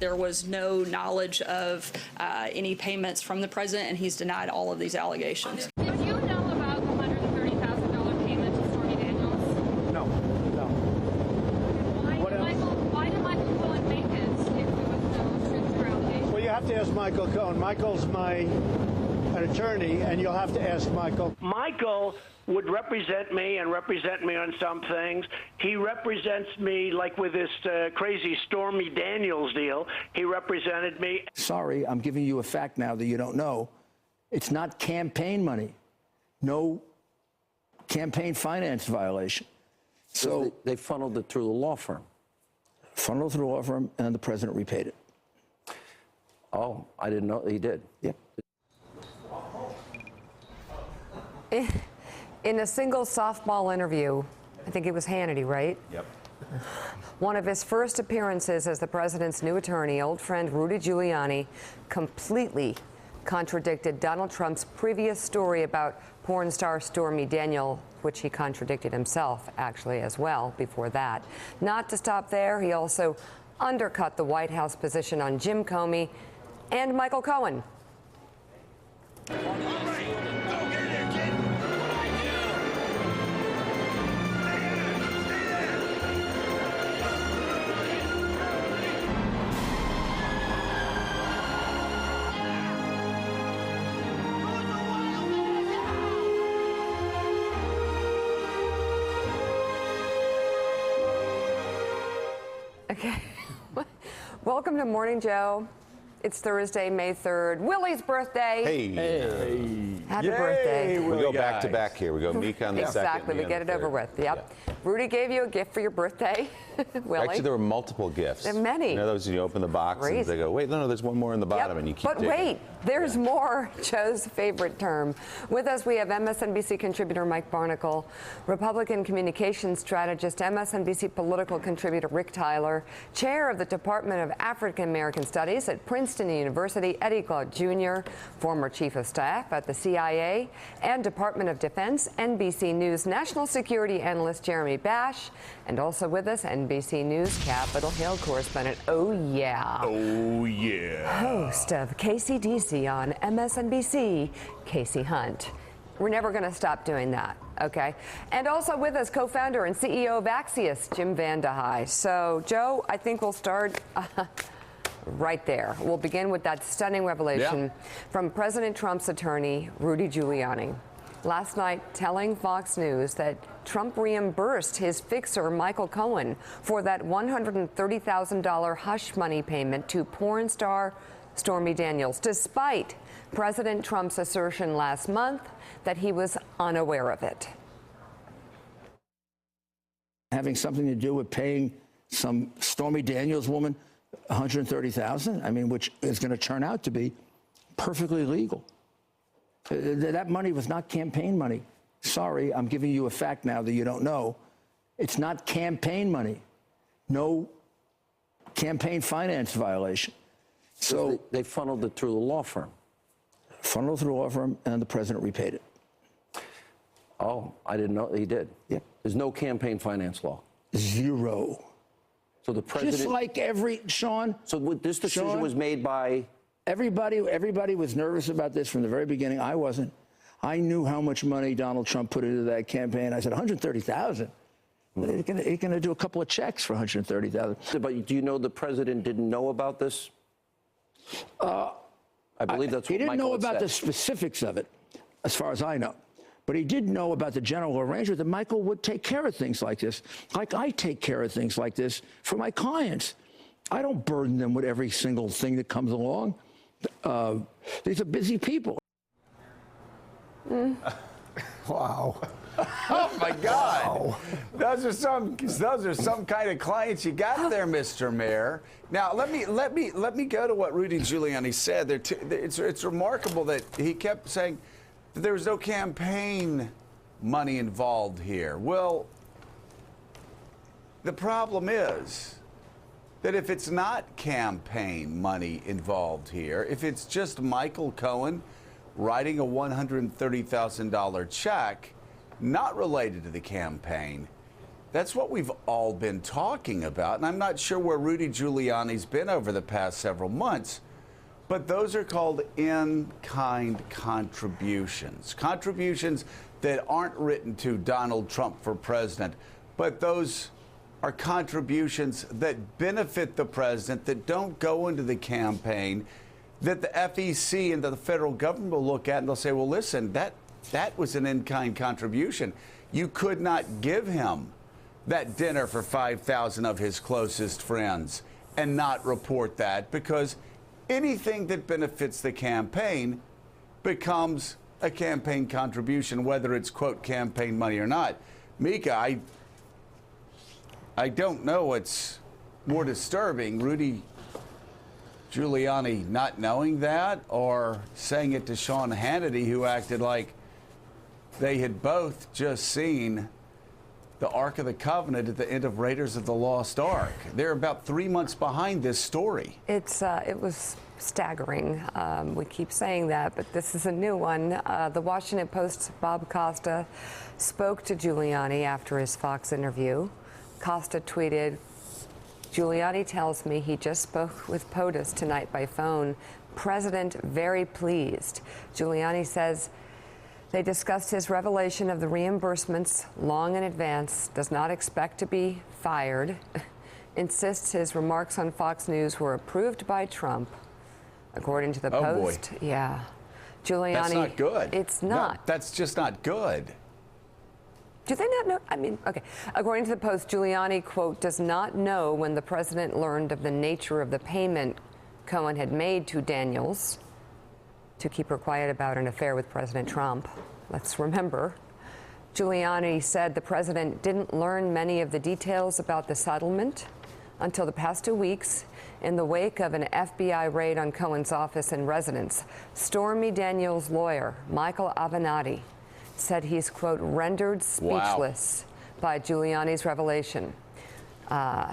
there was no knowledge of any payments from the president, and he's denied all of these allegations. Did you know about the $130,000 payment to Stormy Daniels? No. Why did Michael Cohen make it if there was no true allegation? Well, you have to ask Michael Cohen. Michael's an attorney, and you'll have to ask Michael. Michael would represent me and represent me on some things. He represents me like with this crazy Stormy Daniels deal. He represented me. Sorry, I'm giving you a fact now that you don't know. It's not campaign money. No campaign finance violation. So they funneled it through the law firm. Funneled through the law firm, and the president repaid it. Oh, I didn't know he did. Yep. In a single softball interview, I think it was Hannity, right? Yep. One of his first appearances as the president's new attorney, old friend Rudy Giuliani, completely contradicted Donald Trump's previous story about porn star Stormy Daniels, which he contradicted himself, actually, as well, before that. Not to stop there, he also undercut the White House position on Jim Comey and Michael Cohen. Okay. Welcome to Morning Joe. It's Thursday, May 3rd. Willie's birthday. Hey. Happy birthday. We go back to back here. We go Meek on the second. Exactly. We get it over with. Yep. Yeah. Rudy gave you a gift for your birthday. Willie. Actually, there were multiple gifts. There are many. You know those you open the box Crazy. and they go, wait, no, there's one more in the bottom, and you keep digging. But wait, there's more. Joe's favorite term. With us, we have MSNBC contributor Mike Barnicle, Republican communications strategist, MSNBC political contributor Rick Tyler, chair of the Department of African American Studies at Princeton University, Eddie Glaude Jr., former chief of staff at the CIA and Department of Defense, NBC News national security analyst Jeremy Bash, and also with us, NBC News Capitol Hill correspondent, host of KCDC on MSNBC, Casey Hunt. We're never going to stop doing that, okay? And also with us, co-founder and CEO of Axios, Jim VandeHei. So, Joe, I think we'll start right there. We'll begin with that stunning revelation from President Trump's attorney, Rudy Giuliani. Last night, telling Fox News that Trump reimbursed his fixer, Michael Cohen, for that $130,000 hush money payment to porn star Stormy Daniels, despite President Trump's assertion last month that he was unaware of it. Having something to do with paying some Stormy Daniels woman $130,000, I mean, which is going to turn out to be perfectly legal. That money was not campaign money. Sorry, I'm giving you a fact now that you don't know. It's not campaign money. No campaign finance violation. So they funneled it through the law firm. Funneled through the law firm, and the president repaid it. Oh, I didn't know he did. Yep. There's no campaign finance law. Zero. So the president. Just like Sean. So this decision was made by. Everybody was nervous about this from the very beginning. I wasn't. I knew how much money Donald Trump put into that campaign. I said, $130,000. He's going to do a couple of checks for $130,000. But do you know the president didn't know about this? I believe that's what he didn't Michael know about said. the specifics of it, as far as I know. But he did know about the general arrangement that Michael would take care of things like this, like I take care of things like this for my clients. I don't burden them with every single thing that comes along. These are busy people. Wow. Oh my God! Wow. Those are some kind of clients you got there, Mr. Mayor. Now let me go to what Rudy Giuliani said. It's remarkable that he kept saying that there was no campaign money involved here. Well, the problem is that if it's not campaign money involved here, if it's just Michael Cohen writing a $130,000 check not related to the campaign, That's what we've all been talking about. And I'm not sure where Rudy Giuliani's been over the past several months, but those are called in-kind contributions. Contributions that aren't written to Donald Trump for president, but those are contributions that benefit the president, that don't go into the campaign, that the FEC and the federal government will look at and they'll say, well, listen, that was an in-kind contribution. You could not give him that dinner for 5,000 of his closest friends and not report that, because anything that benefits the campaign becomes a campaign contribution, whether it's, quote, campaign money or not. Mika, I don't know what's more disturbing, Rudy Giuliani not knowing that or saying it to Sean Hannity, who acted like they had both just seen the Ark of the Covenant at the end of Raiders of the Lost Ark. They're about 3 months behind this story. It was staggering. We keep saying that, but this is a new one. The Washington Post's Bob Costa spoke to Giuliani after his Fox interview. Costa tweeted, "Giuliani tells me he just spoke with POTUS tonight by phone. President very pleased." Giuliani says they discussed his revelation of the reimbursements long in advance, does not expect to be fired, insists his remarks on Fox News were approved by Trump, according to the Post. Boy. Yeah. Giuliani. That's not good. It's not. No, that's just not good. Do they not know? I mean, okay. According to the Post, Giuliani, quote, does not know when the president learned of the nature of the payment Cohen had made to Daniels to keep her quiet about an affair with President Trump. Let's remember. Giuliani said the president didn't learn many of the details about the settlement until the past 2 weeks in the wake of an FBI raid on Cohen's office and residence. Stormy Daniels' lawyer, Michael Avenatti, said he's, quote, rendered speechless by Giuliani's revelation.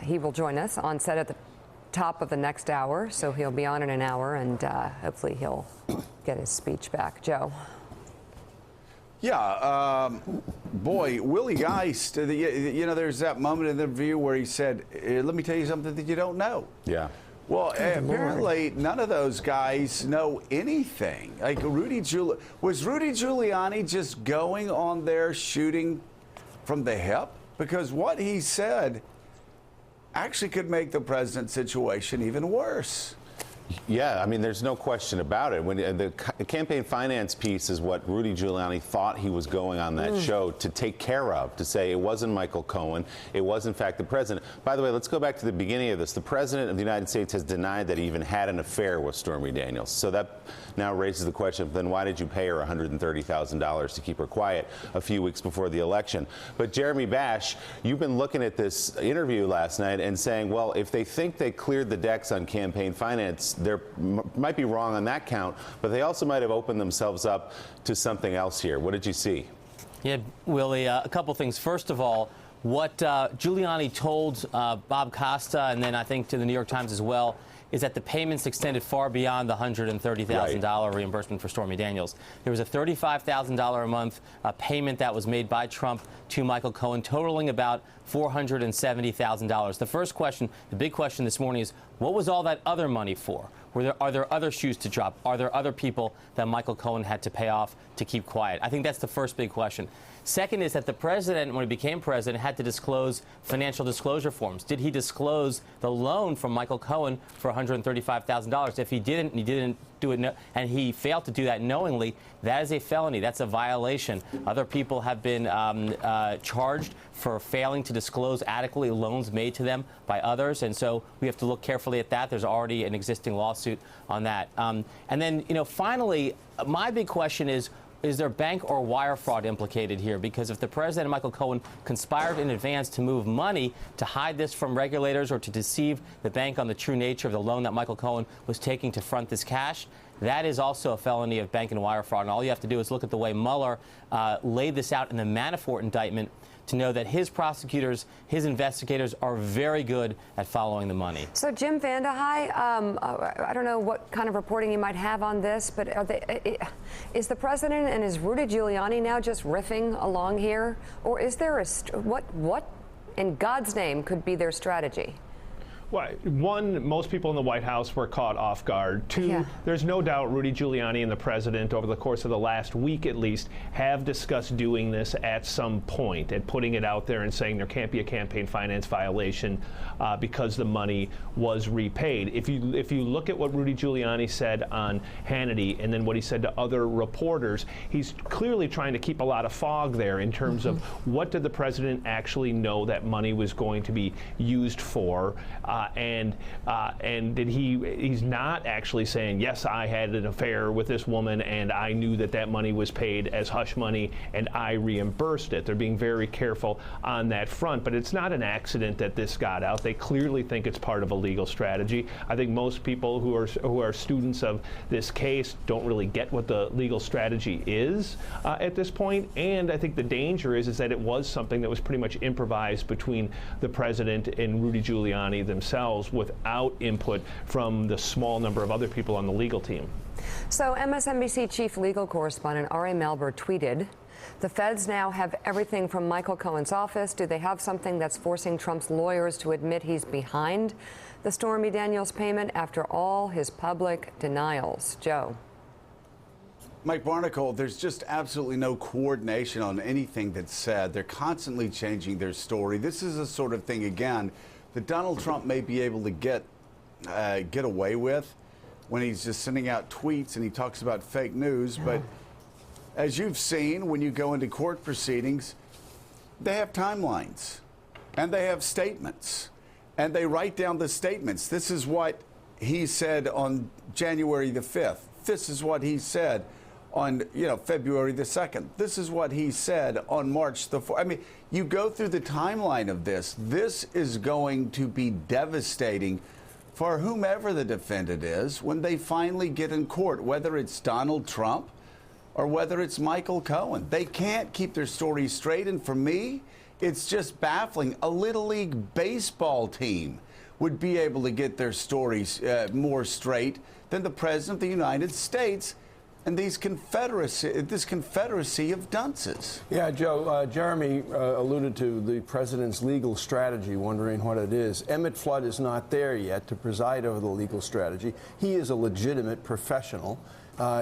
He will join us on set at the top of the next hour, so he'll be on in an hour, and hopefully he'll get his speech back. Joe. Yeah, boy, Willie Geist, you know, there's that moment in the interview where he said, let me tell you something that you don't know. Yeah. Well, apparently none of those guys know anything. Like was Rudy Giuliani just going on there shooting from the hip? Because what he said actually could make the president's situation even worse. Yeah, I mean, there's no question about it. When the campaign finance piece is what Rudy Giuliani thought he was going on that show to take care of, to say it wasn't Michael Cohen, it was in fact the president. By the way, let's go back to the beginning of this. The president of the United States has denied that he even had an affair with Stormy Daniels. So that now raises the question, then why did you pay her $130,000 to keep her quiet a few weeks before the election? But Jeremy Bash, you've been looking at this interview last night and saying, well, if they think they cleared the decks on campaign finance, they might be wrong on that count, but they also might have opened themselves up to something else here. What did you see? Yeah, Willie, a couple things. First of all, what Giuliani told Bob Costa, and then I think to the New York Times as well, is that the payments extended far beyond the $130,000 reimbursement for Stormy Daniels. There was a $35,000 a month payment that was made by Trump to Michael Cohen, totaling about $470,000. The first question, the big question this morning is, what was all that other money for? Are there other shoes to drop? Are there other people that Michael Cohen had to pay off to keep quiet? I think that's the first big question. Second is that the president, when he became president, had to disclose financial disclosure forms. Did he disclose the loan from Michael Cohen for $135,000? If he didn't, he didn't do it, and he failed to do that knowingly, that is a felony. That's a violation. Other people have been charged for failing to disclose adequately loans made to them by others, and so we have to look carefully at that. There's already an existing lawsuit on that. And then, finally, my big question is there bank or wire fraud implicated here? Because if the president and Michael Cohen conspired in advance to move money to hide this from regulators or to deceive the bank on the true nature of the loan that Michael Cohen was taking to front this cash, that is also a felony of bank and wire fraud. And all you have to do is look at the way Mueller laid this out in the Manafort indictment to know that his prosecutors, his investigators are very good at following the money. So Jim Vandehei, I don't know what kind of reporting you might have on this, but is the president and is Rudy Giuliani now just riffing along here, or is there what in God's name could be their strategy? Well, one, most people in the White House were caught off guard. Two, there's no doubt Rudy Giuliani and the president, over the course of the last week at least, have discussed doing this at some point and putting it out there and saying there can't be a campaign finance violation because the money was repaid. If you look at what Rudy Giuliani said on Hannity and then what he said to other reporters, he's clearly trying to keep a lot of fog there in terms of what did the president actually know that money was going to be used for. And did he's not actually saying, yes, I had an affair with this woman and I knew that money was paid as hush money and I reimbursed it. They're being very careful on that front, but it's not an accident that this got out. They clearly think it's part of a legal strategy. I think most people who are students of this case don't really get what the legal strategy is at this point. And I think the danger is that it was something that was pretty much improvised between the president and Rudy Giuliani themselves without input from the small number of other people on the legal team. So MSNBC chief legal correspondent Ari Melber tweeted, the feds now have everything from Michael Cohen's office. Do they have something that's forcing Trump's lawyers to admit he's behind the Stormy Daniels payment after all his public denials? Joe. Mike Barnicle, there's just absolutely no coordination on anything that's said. They're constantly changing their story. This is a sort of thing, again, that Donald Trump may be able to get away with when he's just sending out tweets and he talks about fake news. But as you've seen, when you go into court proceedings, they have timelines and they have statements and they write down the statements. This is what he said on January the 5th. This is what he said on February the 2nd. This is what he said on March the 4th. I mean, you go through the timeline of this. This is going to be devastating for whomever the defendant is when they finally get in court, whether it's Donald Trump or whether it's Michael Cohen. They can't keep their story straight. And for me, it's just baffling. A Little League baseball team would be able to get their stories more straight than the President of the United States and this confederacy of dunces. Yeah, Joe, Jeremy alluded to the president's legal strategy, wondering what it is. Emmett Flood is not there yet to preside over the legal strategy. He is a legitimate professional.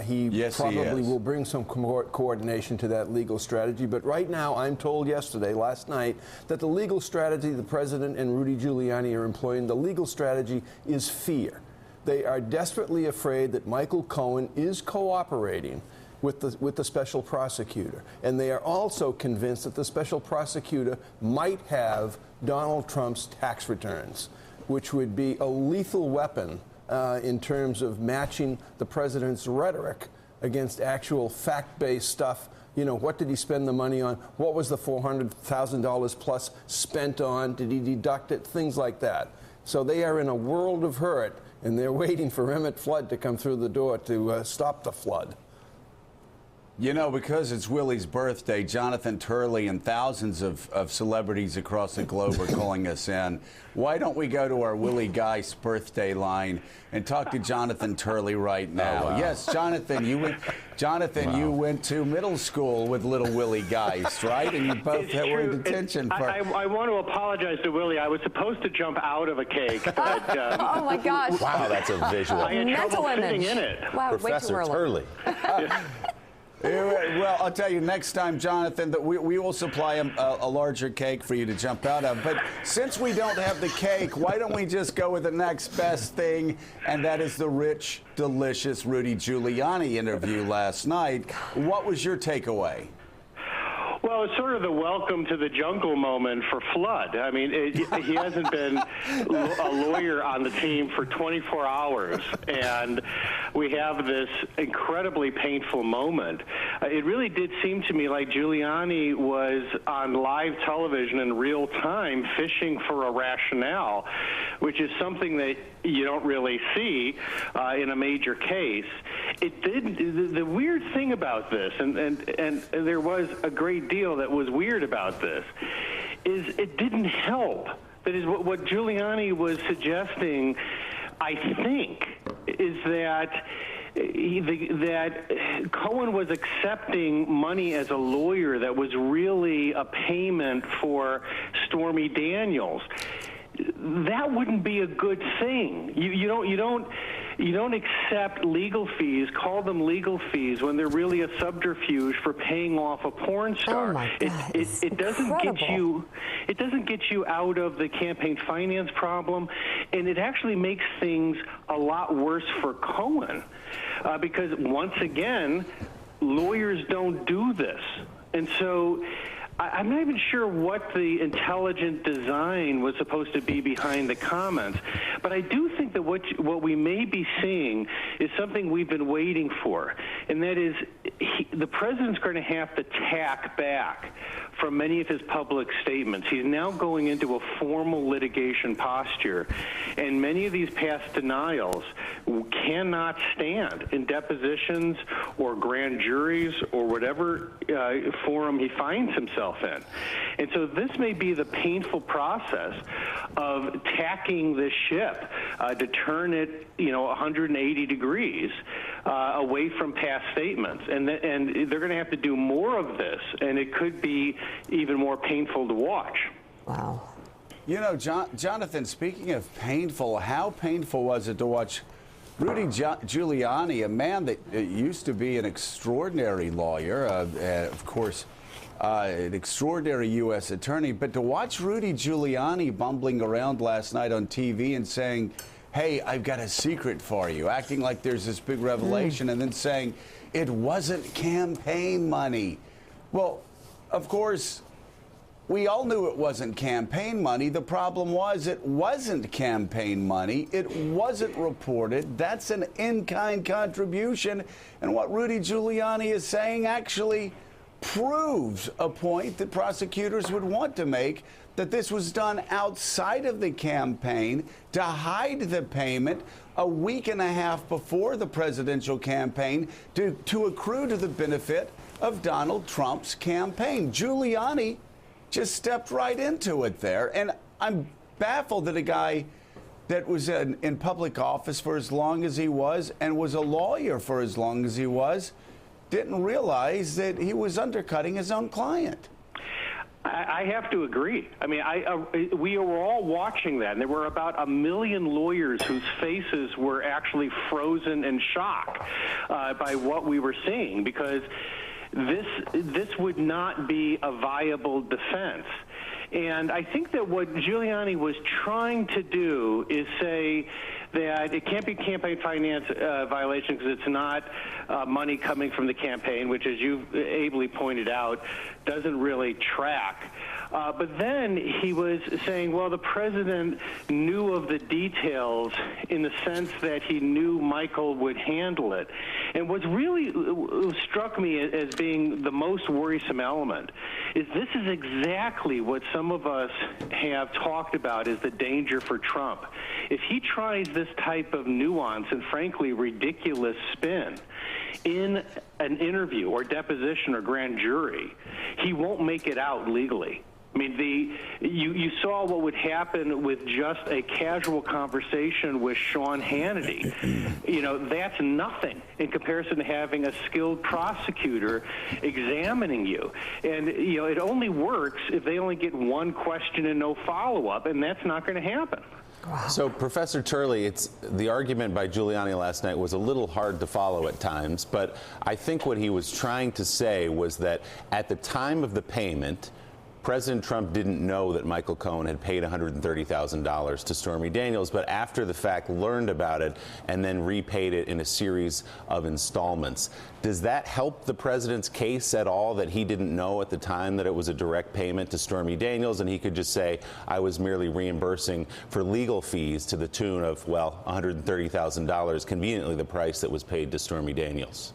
He probably will bring some coordination to that legal strategy. But right now, I'm told last night, that the legal strategy the president and Rudy Giuliani are employing, the legal strategy is fear. They are desperately afraid that Michael Cohen is cooperating with the special prosecutor. And they are also convinced that the special prosecutor might have Donald Trump's tax returns, which would be a lethal weapon in terms of matching the president's rhetoric against actual fact-based stuff. What did he spend the money on? What was the $400,000 plus spent on? Did he deduct it? Things like that. So they are in a world of hurt, and they're waiting for Emmett Flood to come through the door to stop the flood. Because it's Willie's birthday, Jonathan Turley and thousands of celebrities across the globe are calling us in. Why don't we go to our Willie Geist birthday line and talk to Jonathan Turley right now? Oh, wow. Yes, Jonathan, you went to middle school with little Willie Geist, right? And you both were in detention for... I want to apologize to Willie. I was supposed to jump out of a cake, but... oh, my gosh. Wow, that's a visual. I had trouble sitting in it. Wow, Professor Turley. Well, I'll tell you, next time, Jonathan, that we will supply a larger cake for you to jump out of. But since we don't have the cake, why don't we just go with the next best thing, and that is the rich, delicious Rudy Giuliani interview last night. What was your takeaway? Well, it's sort of the welcome to the jungle moment for Flood. I mean, he hasn't been a lawyer on the team for 24 hours, and we have this incredibly painful moment. It really did seem to me like Giuliani was on live television in real time fishing for a rationale, which is something that you don't really see in a major case. It did. The weird thing about this, and there was a great deal that was weird about this, is it didn't help. That is what Giuliani was suggesting, I think, is that that Cohen was accepting money as a lawyer that was really a payment for Stormy Daniels. That wouldn't be a good thing. You don't accept legal fees, call them legal fees, when they're really a subterfuge for paying off a porn star. Oh my God, it doesn't get you out of the campaign finance problem, and it actually makes things a lot worse for Cohen, because once again, lawyers don't do this, and so I'm not even sure what the intelligent design was supposed to be behind the comments, but I do think that what we may be seeing is something we've been waiting for, and that is the president's going to have to tack back from many of his public statements. He's now going into a formal litigation posture, and many of these past denials cannot stand in depositions or grand juries or whatever forum he finds himself in. And so this may be the painful process of tacking the ship to turn it, 180 degrees away from past statements. And they're going to have to do more of this, and it could be even more painful to watch. Wow. Jonathan, speaking of painful, how painful was it to watch Rudy Giuliani, a man that used to be an extraordinary lawyer, of course, an extraordinary U.S. attorney, but to watch Rudy Giuliani bumbling around last night on TV and saying, hey, I've got a secret for you, acting like there's this big revelation, and then saying it wasn't campaign money. Well, of course, we all knew it wasn't campaign money. The problem was it wasn't campaign money. It wasn't reported. That's an in-kind contribution. And what Rudy Giuliani is saying actually proves a point that prosecutors would want to make, that this was done outside of the campaign to hide the payment a week and a half before the presidential campaign to accrue to the benefit of Donald Trump's campaign. Giuliani just stepped right into it there. And I'm baffled that a guy that was in public office for as long as he was and was a lawyer for as long as he was didn't realize that he was undercutting his own client. I have to agree. I mean, we were all watching that, and there were about 1 million lawyers whose faces were actually frozen in shock by what we were seeing, because this would not be a viable defense. And I think that what Giuliani was trying to do is say that it can't be campaign finance violation because it's not money coming from the campaign, which, as you ably pointed out, doesn't really track. But then he was saying, well, the president knew of the details in the sense that he knew Michael would handle it. And what really struck me as being the most worrisome element is this is exactly what some of us have talked about as the danger for Trump. If he tries this type of nuance and, frankly, ridiculous spin in an interview or deposition or grand jury, he won't make it out legally. I mean, you saw what would happen with just a casual conversation with Sean Hannity. That's nothing in comparison to having a skilled prosecutor examining you. And, it only works if they only get one question and no follow-up, and that's not going to happen. So, Professor Turley, the argument by Giuliani last night was a little hard to follow at times, but I think what he was trying to say was that at the time of the payment, President Trump didn't know that Michael Cohen had paid $130,000 to Stormy Daniels, but after the fact learned about it and then repaid it in a series of installments. Does that help the president's case at all, that he didn't know at the time that it was a direct payment to Stormy Daniels, and he could just say, I was merely reimbursing for legal fees to the tune of, well, $130,000, conveniently the price that was paid to Stormy Daniels?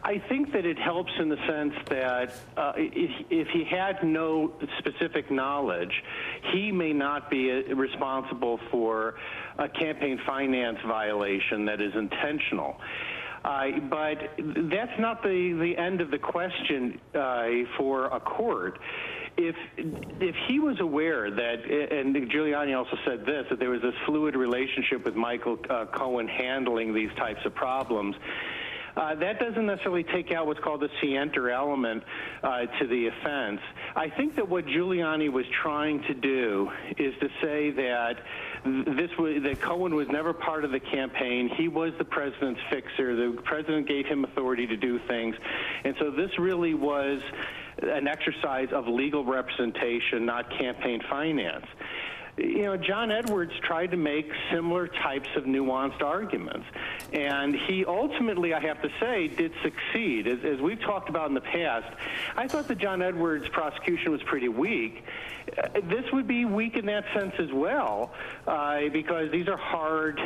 I think that it helps in the sense that if he had no specific knowledge, he may not be responsible for a campaign finance violation that is intentional. But that's not the end of the question for a court. if he was aware that, and Giuliani also said this, that there was this fluid relationship with Michael Cohen handling these types of problems, that doesn't necessarily take out what's called the scienter element to the offense. I think that what Giuliani was trying to do is to say that that Cohen was never part of the campaign. He was the president's fixer. The president gave him authority to do things. And so this really was an exercise of legal representation, not campaign finance. You know, John Edwards tried to make similar types of nuanced arguments. And he ultimately, I have to say, did succeed. As we've talked about in the past, I thought the John Edwards prosecution was pretty weak. This would be weak in that sense as well, because these are hard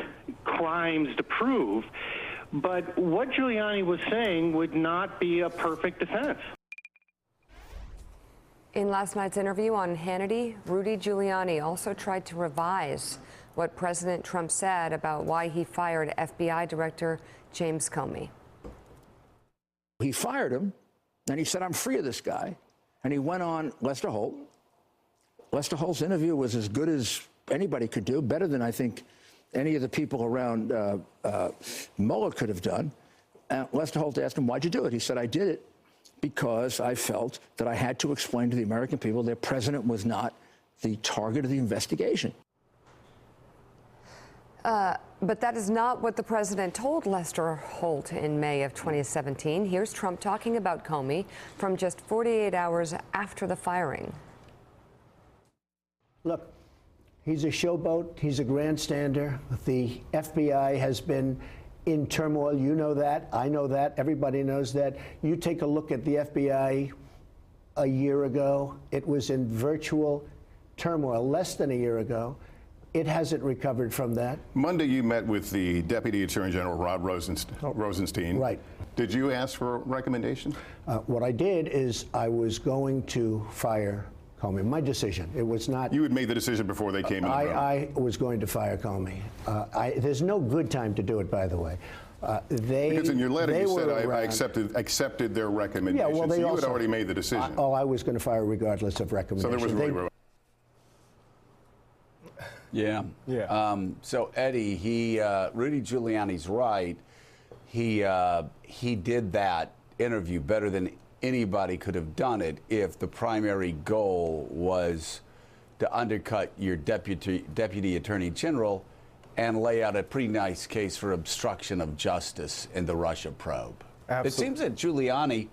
crimes to prove. But what Giuliani was saying would not be a perfect defense. In last night's interview on Hannity, Rudy Giuliani also tried to revise what President Trump said about why he fired FBI Director James Comey. He fired him, and he said, I'm free of this guy. And he went on Lester Holt. Lester Holt's interview was as good as anybody could do, better than I think any of the people around Mueller could have done. Lester Holt asked him, why'd you do it? He said, I did it because I felt that I had to explain to the American people their president was not the target of the investigation. But that is not what the president told Lester Holt in May of 2017. Here's Trump talking about Comey from just 48 hours after the firing. Look, he's a showboat. He's a grandstander. The FBI has been in turmoil. You know that. I know that. Everybody knows that. You take a look at the FBI a year ago. It was in virtual turmoil less than a year ago. It hasn't recovered from that. Monday, you met with the Deputy Attorney General, Rod Rosenstein. Right. Did you ask for a recommendation? What I did is I was going to fire Comey. My decision. It was not. You had made the decision before they came in the room. I was going to fire Comey. There's no good time to do it, by the way. Because in your letter you said I accepted their recommendation. Yeah, well, so you had already made the decision. I was going to fire regardless of recommendation. So there was really. Yeah. So Eddie, Rudy Giuliani's right. He did that interview better than anybody could have done it if the primary goal was to undercut your deputy attorney general and lay out a pretty nice case for obstruction of justice in the Russia probe. Absolutely. It seems that Giuliani,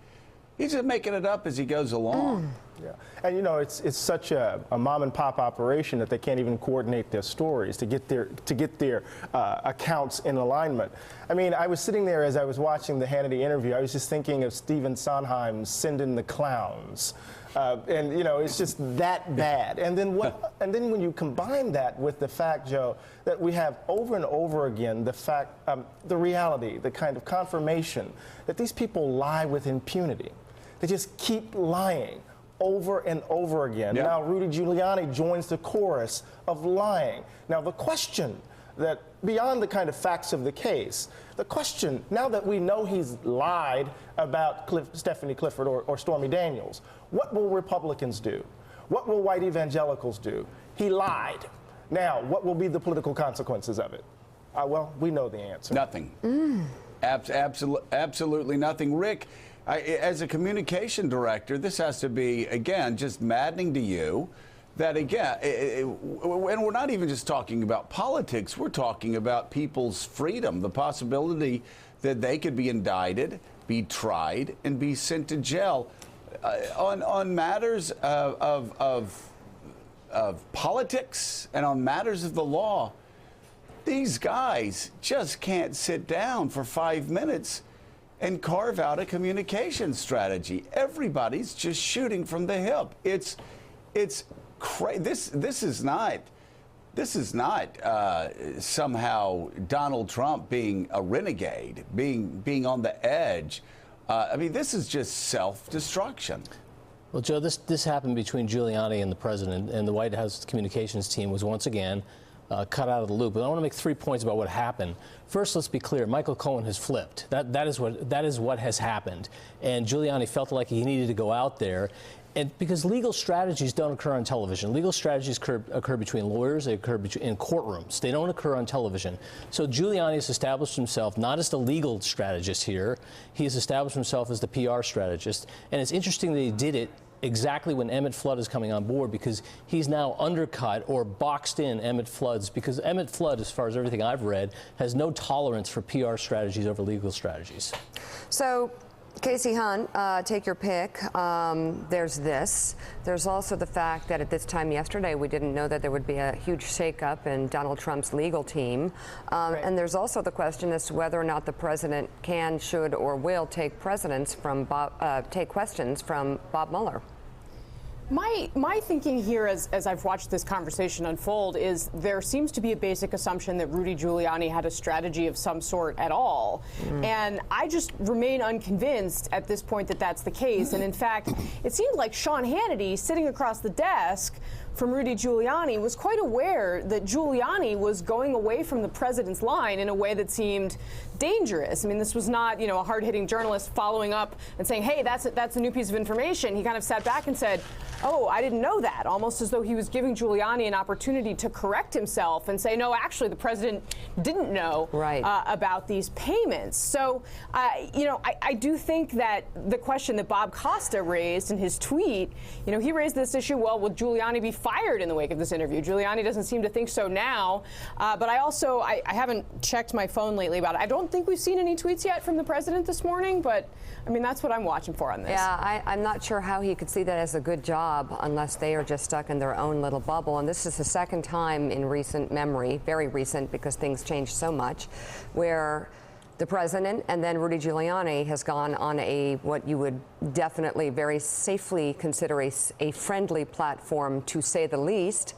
he's just making it up as he goes along. Yeah, and you know it's such a mom and pop operation that they can't even coordinate their stories to get their accounts in alignment. I mean, I was sitting there as I was watching the Hannity interview. I was just thinking of Stephen Sondheim's "Send in the Clowns," and you know it's just that bad. And then when you combine that with the fact, Joe, that we have over and over again the reality, the kind of confirmation that these people lie with impunity. They just keep lying over and over again. Yeah. Now Rudy Giuliani joins the chorus of lying. Now the question that, beyond the kind of facts of the case, the question, now that we know he's lied about Stephanie Clifford or Stormy Daniels, what will Republicans do? What will white evangelicals do? He lied. Now, what will be the political consequences of it? Well, we know the answer. Nothing. Absolutely nothing. Rick, as a communication director, this has to be, again, just maddening to you that, again, and we're not even just talking about politics, we're talking about people's freedom, the possibility that they could be indicted, be tried, and be sent to jail on matters of politics and on matters of the law. These guys just can't sit down for 5 minutes and carve out a communication strategy. Everybody's just shooting from the hip. It's crazy. This is not somehow Donald Trump being a renegade, being on the edge. I mean, this is just self-destruction. Well, Joe, this happened between Giuliani and the president, and the White House communications team was once again cut out of the loop. But I want to make 3 points about what happened. First, let's be clear. Michael Cohen has flipped. That is what has happened. And Giuliani felt like he needed to go out there And because legal strategies don't occur on television. Legal strategies occur between lawyers, they occur in courtrooms. They don't occur on television. So Giuliani has established himself not as the legal strategist here, he has established himself as the PR strategist. And it's interesting that he did it exactly when Emmett Flood is coming on board, because he's now undercut or boxed in Emmett Flood's, because Emmett Flood, as far as everything I've read, has no tolerance for PR strategies over legal strategies. So, Casey Hunt, take your pick. There's this. There's also the fact that at this time yesterday, we didn't know that there would be a huge shakeup in Donald Trump's legal team. And there's also the question as to whether or not the president can, should, or will take questions from Bob Mueller. My thinking here, as I've watched this conversation unfold, is there seems to be a basic assumption that Rudy Giuliani had a strategy of some sort at all. And I just remain unconvinced at this point that that's the case. And in fact, it seemed like Sean Hannity, sitting across the desk from Rudy Giuliani, was quite aware that Giuliani was going away from the president's line in a way that seemed dangerous. I mean, this was not, a hard-hitting journalist following up and saying, hey, that's a new piece of information. He kind of sat back and said, oh, I didn't know that, almost as though he was giving Giuliani an opportunity to correct himself and say, no, actually, the president didn't know about these payments. So, I do think that the question that Bob Costa raised in his tweet, he raised this issue, well, will Giuliani be fired in the wake of this interview? Giuliani doesn't seem to think so now. But I haven't checked my phone lately about it. I don't think we've seen any tweets yet from the president this morning, but I mean, that's what I'm watching for on this. Yeah, I'm not sure how he could see that as a good job unless they are just stuck in their own little bubble. And this is the second time in recent memory, very recent because things changed so much, where the president and then Rudy Giuliani has gone on what you would definitely very safely consider a friendly platform, to say the least.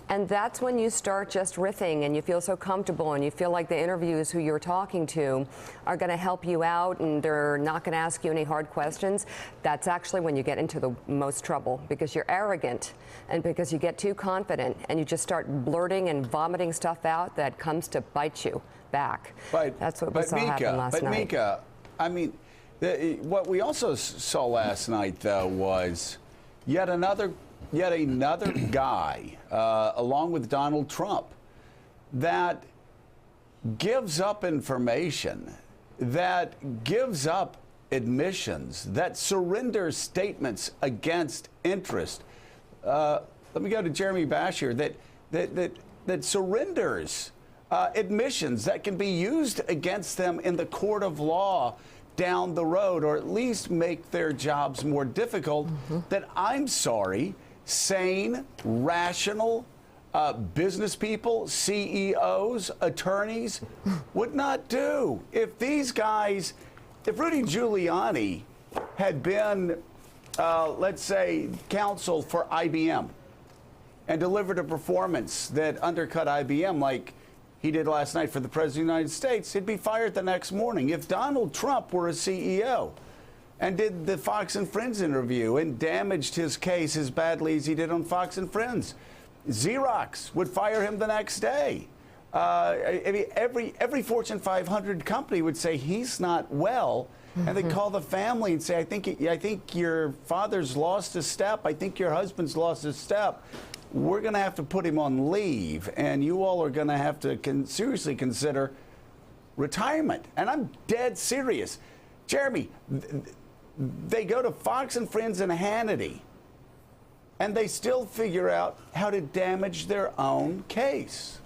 And that's when you start just riffing and you feel so comfortable and you feel like the interviews who you're talking to are going to help you out and they're not going to ask you any hard questions. That's actually when you get into the most trouble, because you're arrogant and because you get too confident and you just start blurting and vomiting stuff out that comes to bite you back. That's what we saw happen last night. But Mika, I mean, what we also saw last night, though, was yet another guy, along with Donald Trump, that gives up information, that gives up admissions, that surrenders statements against interest. Let me go to Jeremy Bashir, that surrenders admissions that can be used against them in the court of law down the road, or at least make their jobs more difficult, that I'm sorry, sane, rational business people, CEOs, attorneys would not do. If these guys, if Rudy Giuliani had been, let's say, counsel for IBM and delivered a performance that undercut IBM like he did last night for the President of the United States, he'd be fired the next morning. If Donald Trump were a CEO and did the Fox and Friends interview and damaged his case as badly as he did on Fox and Friends, Xerox would fire him the next day. I mean, every Fortune 500 company would say he's not well, and they'd call the family and say, I think your father's lost a step. I think your husband's lost a step. We're going to have to put him on leave, and you all are going to have to seriously consider retirement. And I'm dead serious. Jeremy, they go to Fox and Friends and Hannity, and they still figure out how to damage their own case.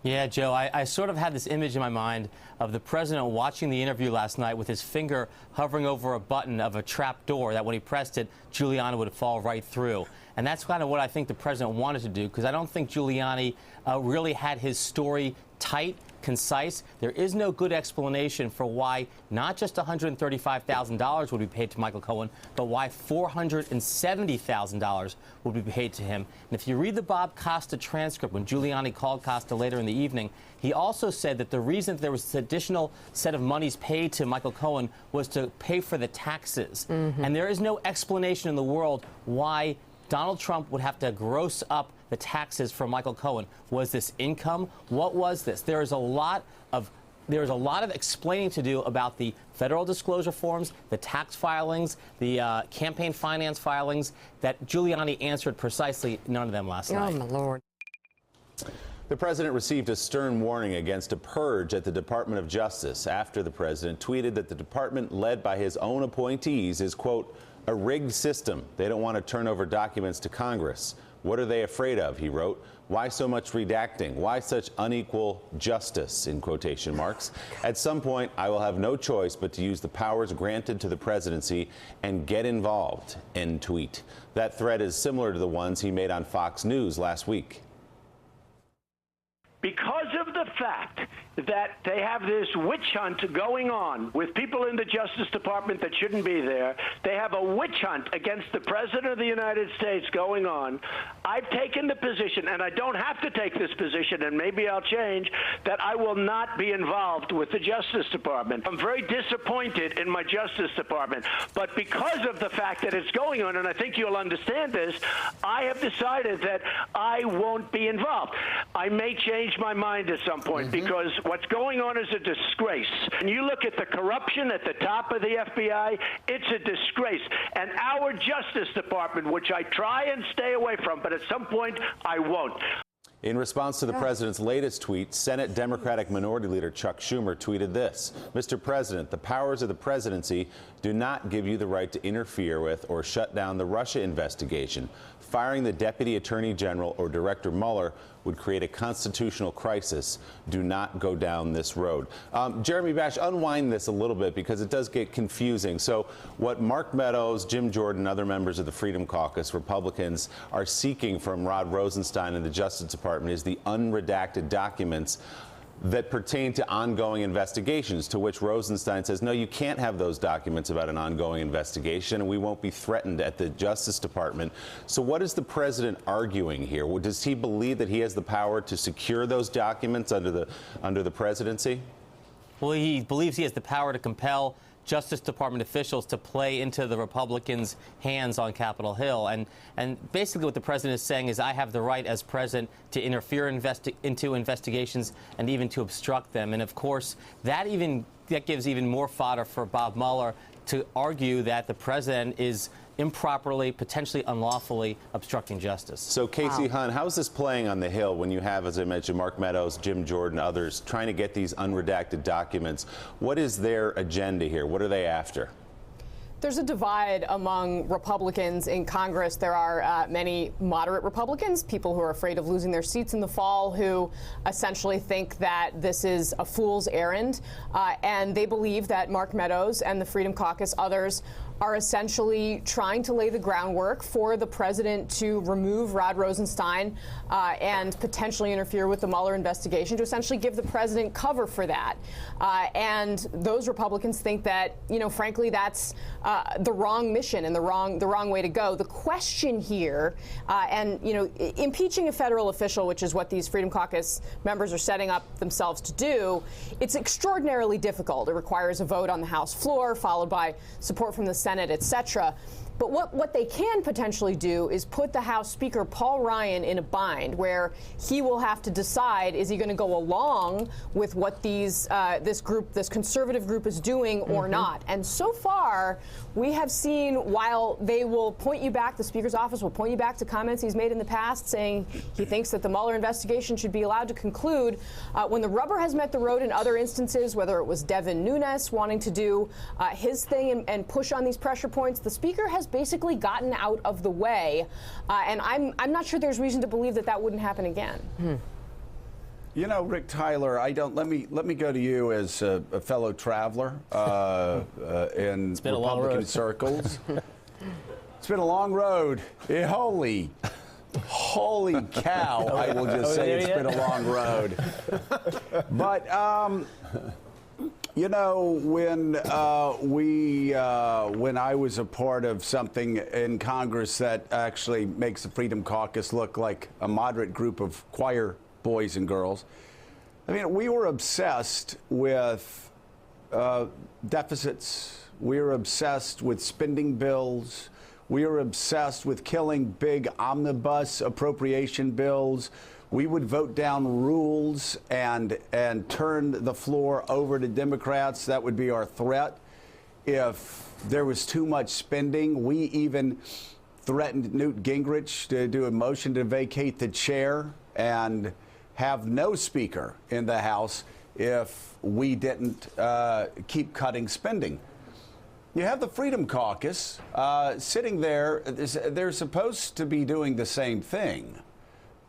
Yeah, Joe, I sort of had this image in my mind of the president watching the interview last night with his finger hovering over a button of a trap door that when he pressed it, Giuliani would fall right through. And that's kind of what I think the president wanted to do, because I don't think Giuliani really had his story tight, concise. There is no good explanation for why not just $135,000 would be paid to Michael Cohen, but why $470,000 would be paid to him. And if you read the Bob Costa transcript, when Giuliani called Costa later in the evening, he also said that the reason there was this additional set of monies paid to Michael Cohen was to pay for the taxes. And there is no explanation in the world why Donald Trump would have to gross up the taxes for Michael Cohen. Was this income? What was this? There is a lot of there's a lot of explaining to do about the federal disclosure forms, the tax filings, the campaign finance filings that Giuliani answered precisely none of them last night. Oh, my Lord. The president received a stern warning against a purge at the Department of Justice after the president tweeted that the department, led by his own appointees, is, quote, a rigged system. They don't want to turn over documents to Congress. What are they afraid of? He wrote. Why so much redacting? Why such unequal justice, in quotation marks? At some point, I will have no choice but to use the powers granted to the presidency and get involved, end tweet. That threat is similar to the ones he made on Fox News last week. Because of the fact that they have this witch hunt going on with people in the Justice Department that shouldn't be there, they have a witch hunt against the President of the United States going on. I've taken the position, and I don't have to take this position, and maybe I'll change, that I will not be involved with the Justice Department. I'm very disappointed in my Justice Department, but because of the fact that it's going on, and I think you'll understand this, I have decided that I won't be involved. I may change my mind at some point because what's going on is a disgrace. And you look at the corruption at the top of the FBI, it's a disgrace. And our Justice Department, which I try and stay away from, but at some point I won't. In response to the president's latest tweet, Senate Democratic Minority Leader Chuck Schumer tweeted this: Mr. President, the powers of the presidency do not give you the right to interfere with or shut down the Russia investigation. Firing the Deputy Attorney General or Director Mueller would create a constitutional crisis. Do not go down this road. Jeremy Bash, unwind this a little bit because it does get confusing. So what Mark Meadows, Jim Jordan, other members of the Freedom Caucus, Republicans, are seeking from Rod Rosenstein and the Justice Department is the unredacted documents that pertain to ongoing investigations, to which Rosenstein says, no, you can't have those documents about an ongoing investigation, and we won't be threatened at the Justice Department. So what is the president arguing here? Does he believe that he has the power to secure those documents under the presidency? Well, he believes he has the power to compel Justice Department officials to play into the Republicans' hands on Capitol Hill. And basically what the president is saying is I have the right as president to interfere into investigations and even to obstruct them. And of course, that gives even more fodder for Bob Mueller to argue that the president is improperly, potentially unlawfully obstructing justice. So, Casey Hunt, how is this playing on the Hill when you have, as I mentioned, Mark Meadows, Jim Jordan, others trying to get these unredacted documents? What is their agenda here? What are they after? There's a divide among Republicans in Congress. There are many moderate Republicans, people who are afraid of losing their seats in the fall, who essentially think that this is a fool's errand. And they believe that Mark Meadows and the Freedom Caucus, others, are essentially trying to lay the groundwork for the president to remove Rod Rosenstein and potentially interfere with the Mueller investigation, to essentially give the president cover for that. And those Republicans think that, frankly, that's the wrong mission and the wrong way to go. The question here, impeaching a federal official, which is what these Freedom Caucus members are setting up themselves to do, it's extraordinarily difficult. It requires a vote on the House floor, followed by support from the Senate, etc. But what they can potentially do is put the House Speaker Paul Ryan in a bind where he will have to decide, is he going to go along with what this conservative group is doing or not? And so far, we have seen, while they will point you back, the Speaker's office will point you back to comments he's made in the past saying he thinks that the Mueller investigation should be allowed to conclude, when the rubber has met the road in other instances, whether it was Devin Nunes wanting to do his thing and push on these pressure points, the Speaker has basically gotten out of the way, and I'm not sure there's reason to believe that wouldn't happen again. Rick Tyler, let me go to you as a fellow traveler in Republican circles. It's been a long road. Holy cow! I will just say it's been a long road. But when I was a part of something in Congress that actually makes the Freedom Caucus look like a moderate group of choir boys and girls, we were obsessed with deficits. We were obsessed with spending bills. We were obsessed with killing big omnibus appropriation bills. we would vote down rules and turn the floor over to Democrats. That would be our threat. If there was too much spending, we even threatened Newt Gingrich to do a motion to vacate the chair and have no speaker in the House if we didn't keep cutting spending. You have the Freedom Caucus sitting there. They're supposed to be doing the same thing.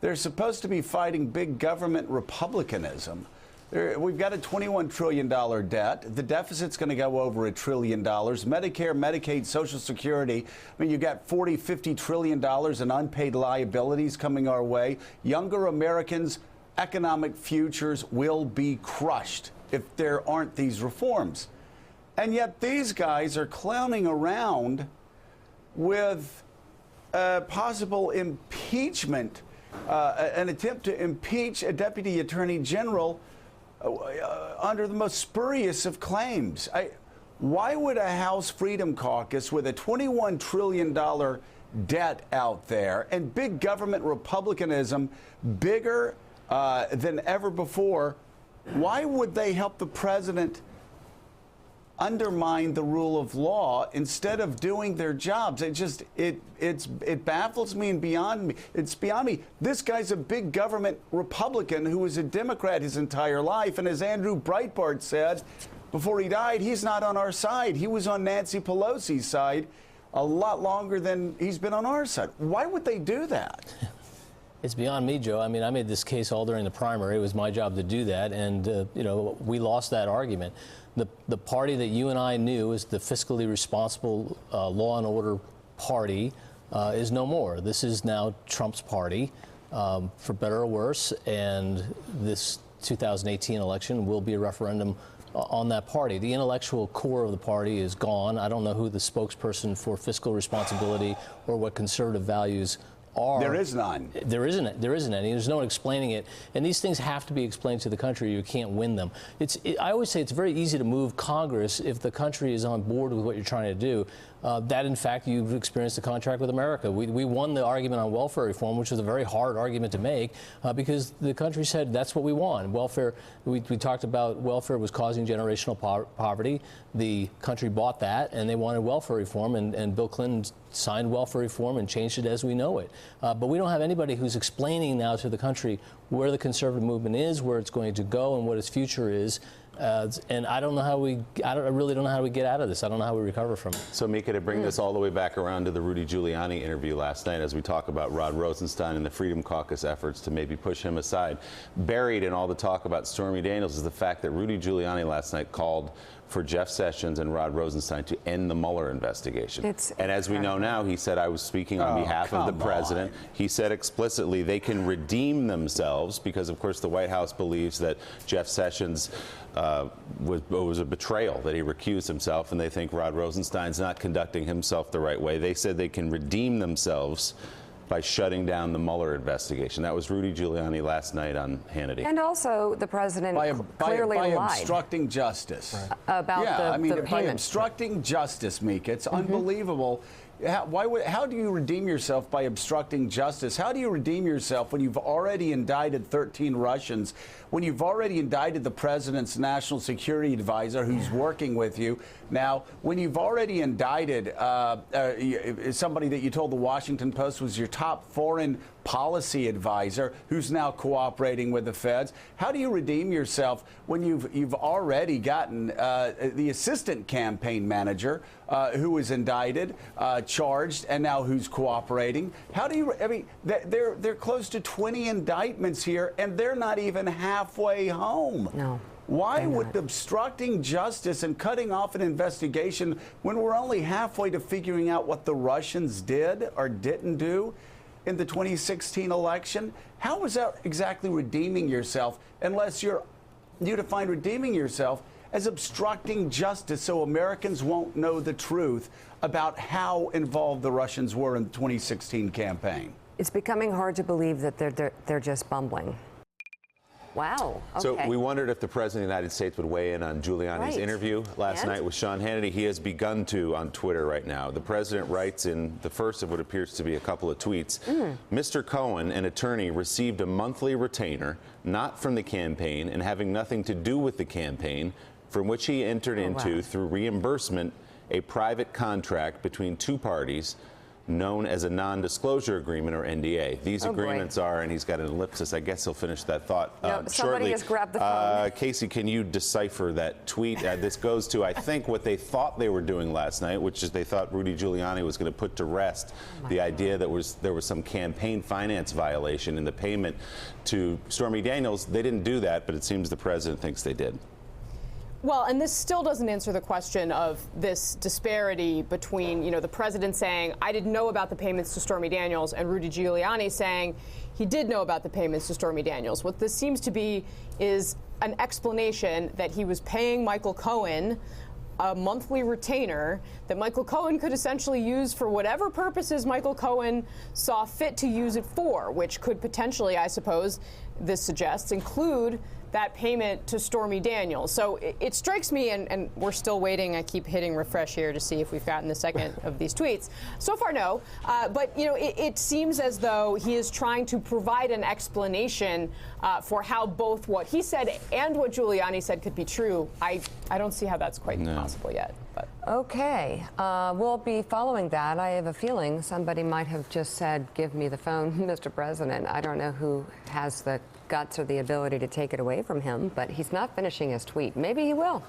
They're supposed to be fighting big government republicanism. We've got a $21 trillion debt. The deficit's going to go over $1 trillion. Medicare, Medicaid, Social Security. I mean, you got $40, $50 trillion in unpaid liabilities coming our way. Younger Americans' economic futures will be crushed if there aren't these reforms. And yet these guys are clowning around with possible impeachment, an attempt to impeach a deputy attorney general under the most spurious of claims. Why would a House Freedom Caucus with a $21 trillion debt out there and big government republicanism bigger than ever before, why would they help the president undermine the rule of law instead of doing their jobs? It baffles me and beyond me. It's beyond me. This guy's a big government Republican who was a Democrat his entire life, and as Andrew Breitbart said before he died, he's not on our side. He was on Nancy Pelosi's side a lot longer than he's been on our side. Why would they do that? It's beyond me, Joe. I mean, I made this case all during the primary. It was my job to do that, and we lost that argument. The party that you and I knew as the fiscally responsible law and order party is no more. This is now Trump's party, for better or worse, and this 2018 election will be a referendum on that party. The intellectual core of the party is gone. I don't know who the spokesperson for fiscal responsibility or what conservative values are. There is none. There isn't any. There's no one explaining it. And these things have to be explained to the country. You can't win them. I always say it's very easy to move Congress if the country is on board with what you're trying to do. That, in fact, you've experienced a contract with America. We won the argument on welfare reform, which was a very hard argument to make because the country said that's what we want. Welfare, we talked about welfare was causing generational poverty. The country bought that, and they wanted welfare reform, and Bill Clinton signed welfare reform and changed it as we know it. But we don't have anybody who's explaining now to the country where the conservative movement is, where it's going to go, and what its future is. And I don't know how I really don't know how we get out of this. I don't know how we recover from it. So, Mika, to bring this all the way back around to the Rudy Giuliani interview last night, as we talk about Rod Rosenstein and the Freedom Caucus efforts to maybe push him aside, buried in all the talk about Stormy Daniels is the fact that Rudy Giuliani last night called for Jeff Sessions and Rod Rosenstein to end the Mueller investigation. And as we know now, he said, I was speaking on behalf of the president. He said explicitly they can redeem themselves because, of course, the White House believes that Jeff Sessions was a betrayal, that he recused himself, and they think Rod Rosenstein's not conducting himself the right way. They said they can redeem themselves by shutting down the Mueller investigation. That was Rudy Giuliani last night on Hannity. And also, the president clearly lied. By obstructing justice. About the by obstructing justice, Mika. It's unbelievable. How do you redeem yourself by obstructing justice? How do you redeem yourself when you've already indicted 13 Russians, when you've already indicted the president's national security advisor who's working with you? Now, when you've already indicted somebody that you told the Washington Post was your top foreign policy advisor who's now cooperating with the feds, how do you redeem yourself when you've already gotten the assistant campaign manager who was indicted, charged, and now who's cooperating? How do you? I mean, they're close to 20 indictments here, and they're not even halfway home. No. Why would obstructing justice and cutting off an investigation when we're only halfway to figuring out what the Russians did or didn't do in the 2016 election? How is that exactly redeeming yourself unless you define redeeming yourself as obstructing justice so Americans won't know the truth about how involved the Russians were in the 2016 campaign? It's becoming hard to believe that they're just bumbling. Wow. Okay. So we wondered if the President of the United States would weigh in on Giuliani's interview last night with Sean Hannity. He has begun to on Twitter right now. The President writes in the first of what appears to be a couple of tweets, Mr. Cohen, an attorney, received a monthly retainer, not from the campaign and having nothing to do with the campaign, from which he entered into, through reimbursement, a private contract between two parties known as a non-disclosure agreement, or NDA. These agreements are, and he's got an ellipsis, I guess he'll finish that thought somebody shortly. has grabbed the phone. Casey, can you decipher that tweet? This goes to, I think, what they thought they were doing last night, which is they thought Rudy Giuliani was going to put to rest the idea that there was some campaign finance violation in the payment to Stormy Daniels. They didn't do that, but it seems the President thinks they did. Well, and this still doesn't answer the question of this disparity between, the president saying, I didn't know about the payments to Stormy Daniels, and Rudy Giuliani saying he did know about the payments to Stormy Daniels. What this seems to be is an explanation that he was paying Michael Cohen a monthly retainer that Michael Cohen could essentially use for whatever purposes Michael Cohen saw fit to use it for, which could potentially, I suppose, this suggests, include that payment to Stormy Daniels. So it strikes me, and we're still waiting. I keep hitting refresh here to see if we've gotten the second of these tweets. So far, no. But, it seems as though he is trying to provide an explanation for how both what he said and what Giuliani said could be true. I don't see how that's quite possible yet. But. Okay. We'll be following that. I have a feeling somebody might have just said, give me the phone, Mr. President. I don't know who has the guts or the ability to take it away from him, but he's not finishing his tweet. Maybe he will.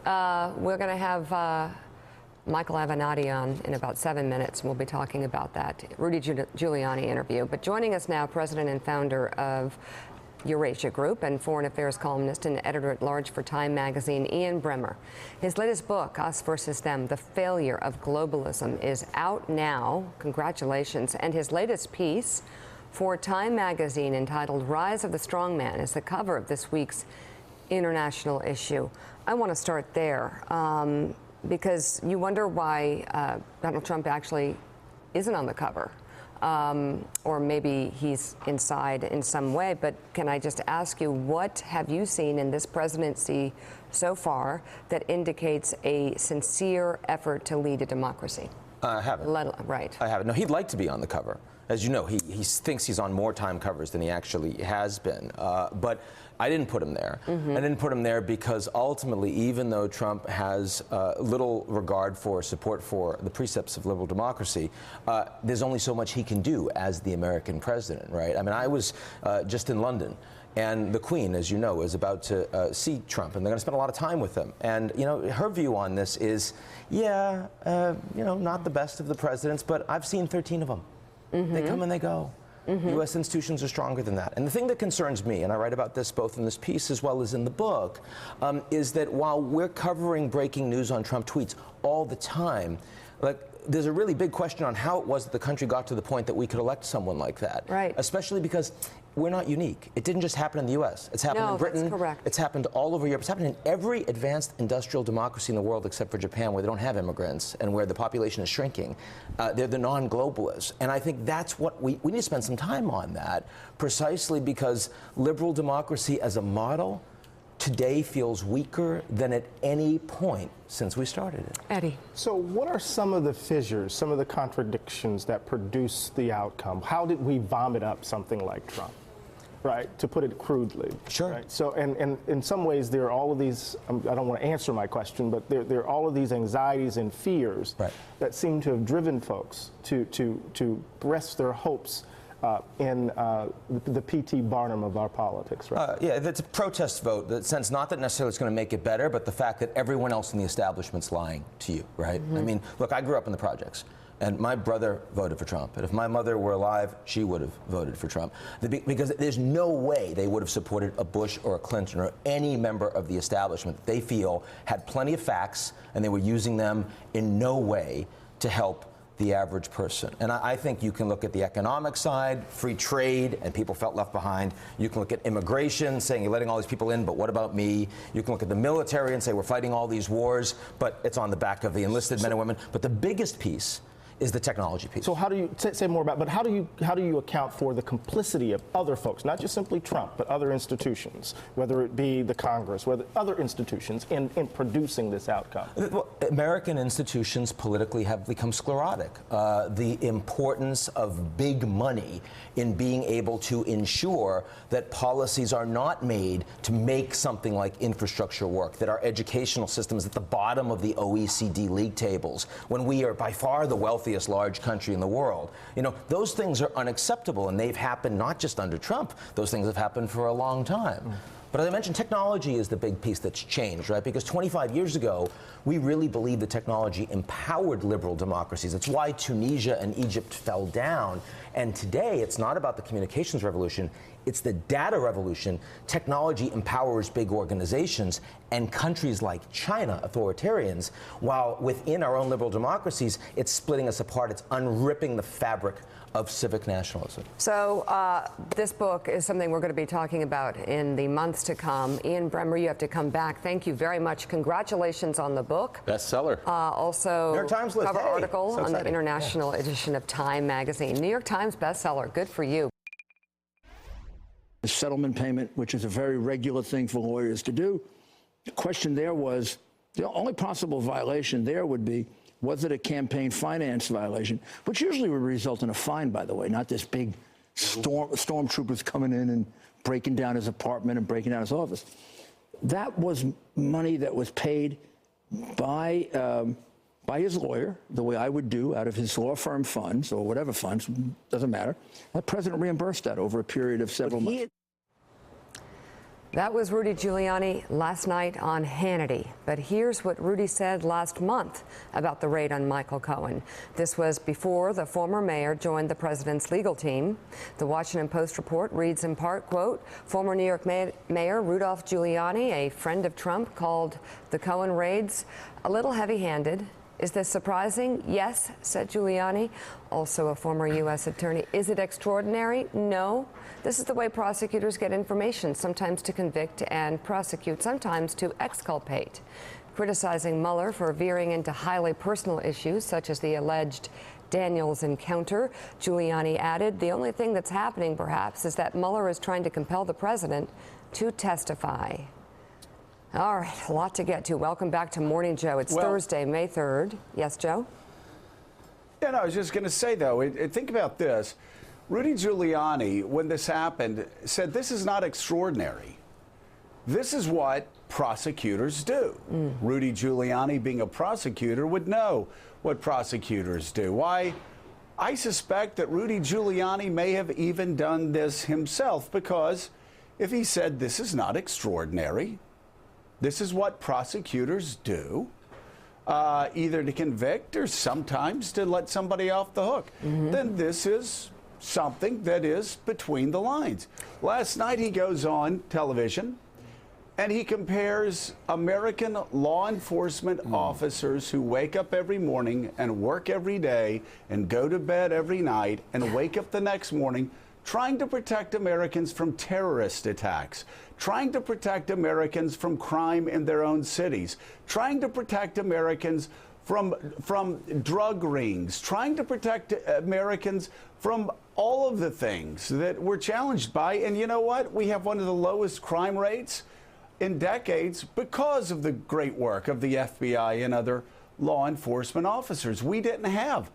We're going to have Michael Avenatti on in about 7 minutes, and we'll be talking about that Rudy Giuliani interview. But joining us now, president and founder of Eurasia Group and foreign affairs columnist and editor-at-large for Time magazine, Ian Bremmer. His latest book, Us versus Them, The Failure of Globalism, is out now. Congratulations. And his latest piece for Time magazine, entitled Rise of the Strongman, is the cover of this week's international issue. I want to start there because you wonder why Donald Trump actually isn't on the cover. Or maybe he's inside in some way. But can I just ask you, what have you seen in this presidency so far that indicates a sincere effort to lead a democracy? I haven't. Right. I haven't. No, he'd like to be on the cover. As you know, he thinks he's on more Time covers than he actually has been. But I didn't put him there. I didn't put him there because ultimately, even though Trump has little regard for support for the precepts of liberal democracy, there's only so much he can do as the American president, right? I mean, I was just in London. And the Queen, as you know, is about to see Trump, and they're going to spend a lot of time with him. And, her view on this is, not the best of the presidents, but I've seen 13 of them. They come and they go. U.S. institutions are stronger than that. And the thing that concerns me, and I write about this both in this piece as well as in the book, is that while we're covering breaking news on Trump tweets all the time, there's a really big question on how it was that the country got to the point that we could elect someone like that. Right. Especially because we're not unique. It didn't just happen in the U.S. It's happened in Britain. That's correct. It's happened all over Europe. It's happened in every advanced industrial democracy in the world except for Japan, where they don't have immigrants and where the population is shrinking. They're the non-globalists. And I think that's what we need to spend some time on that, precisely because liberal democracy as a model today feels weaker than at any point since we started it. Eddie. So what are some of the fissures, some of the contradictions that produce the outcome? How did we vomit up something like Trump? Right, to put it crudely. Sure. Right? So, and in some ways, there are all of these, I don't want to answer my question, but there are all of these anxieties and fears that seem to have driven folks to rest their hopes in the P.T. Barnum of our politics, right? Yeah, it's a protest vote that sense not that necessarily it's going to make it better, but the fact that everyone else in the establishment's lying to you, right? I mean, look, I grew up in the projects. And my brother voted for Trump. And if my mother were alive, she would have voted for Trump. Because there's no way they would have supported a Bush or a Clinton or any member of the establishment they feel had plenty of facts, and they were using them in no way to help the average person. And I think you can look at the economic side, free trade, and people felt left behind. You can look at immigration, saying you're letting all these people in, but what about me? You can look at the military and say we're fighting all these wars, but it's on the back of the enlisted men and women. But the biggest piece is the technology piece. So how do you say more about? But how do you account for the complicity of other folks, not just simply Trump, but other institutions, whether it be the Congress, whether other institutions, in producing this outcome? Well, American institutions politically have become sclerotic. The importance of big money in being able to ensure that policies are not made to make something like infrastructure work, that our educational system is at the bottom of the OECD league tables, when we are by far the wealthiest large country in the world. You know, those things are unacceptable, and they've happened not just under Trump. Those things have happened for a long time. But as I mentioned, technology is the big piece that's changed, right? Because 25 years ago, we really believed that technology empowered liberal democracies. That's why Tunisia and Egypt fell down. And today, it's not about the communications revolution, it's the data revolution. Technology empowers big organizations, and countries like China, authoritarians, while within our own liberal democracies, it's splitting us apart. It's unripping the fabric of civic nationalism. So this book is something we're going to be talking about in the months to come. Ian Bremmer, you have to come back. Thank you very much. Congratulations on the book. Bestseller. Also, New York Times list. cover Hey, article so on the exciting. international edition of Time magazine. New York Times bestseller. Good for you. The settlement payment, which is a very regular thing for lawyers to do. The question there was, the only possible violation there would be, was it a campaign finance violation, which usually would result in a fine, by the way, not this big stormtroopers coming in and breaking down his apartment and breaking down his office. That was money that was paid by his lawyer, the way I would do, out of his law firm funds or whatever funds, doesn't matter. The president reimbursed that over a period of several months. That was Rudy Giuliani last night on Hannity. But here's what Rudy said last month about the raid on Michael Cohen. This was before the former mayor joined the president's legal team. The Washington Post report reads in part, quote, former New York Mayor Rudolph Giuliani, a friend of Trump, called the Cohen raids a little heavy-handed. Is this surprising? Yes, said Giuliani, also a former U.S. attorney. Is it extraordinary? No. This is the way prosecutors get information, sometimes to convict and prosecute, sometimes to exculpate. Criticizing Mueller for veering into highly personal issues, such as the alleged Daniels encounter, Giuliani added, the only thing that's happening, perhaps, is that Mueller is trying to compel the president to testify. All right, a lot to get to. Welcome back to Morning Joe. It's Thursday, May 3rd. Yes, Joe? Yeah, no, I was just going to say, though, think about this. Rudy Giuliani, when this happened, said this is not extraordinary. This is what prosecutors do. Rudy Giuliani, being a prosecutor, would know what prosecutors do. Why? I suspect that Rudy Giuliani may have even done this himself, because if he said this is not extraordinary, this is what prosecutors do, either to convict or sometimes to let somebody off the hook, then this is something that is between the lines. Last night he goes on television and he compares American law enforcement officers who wake up every morning and work every day and go to bed every night and wake up the next morning trying to protect Americans from terrorist attacks, trying to protect Americans from crime in their own cities, trying to protect Americans from drug rings, trying to protect Americans from all of the things that we're challenged by. And you know what? We have one of the lowest crime rates in decades because of the great work of the FBI and other law enforcement officers. We didn't have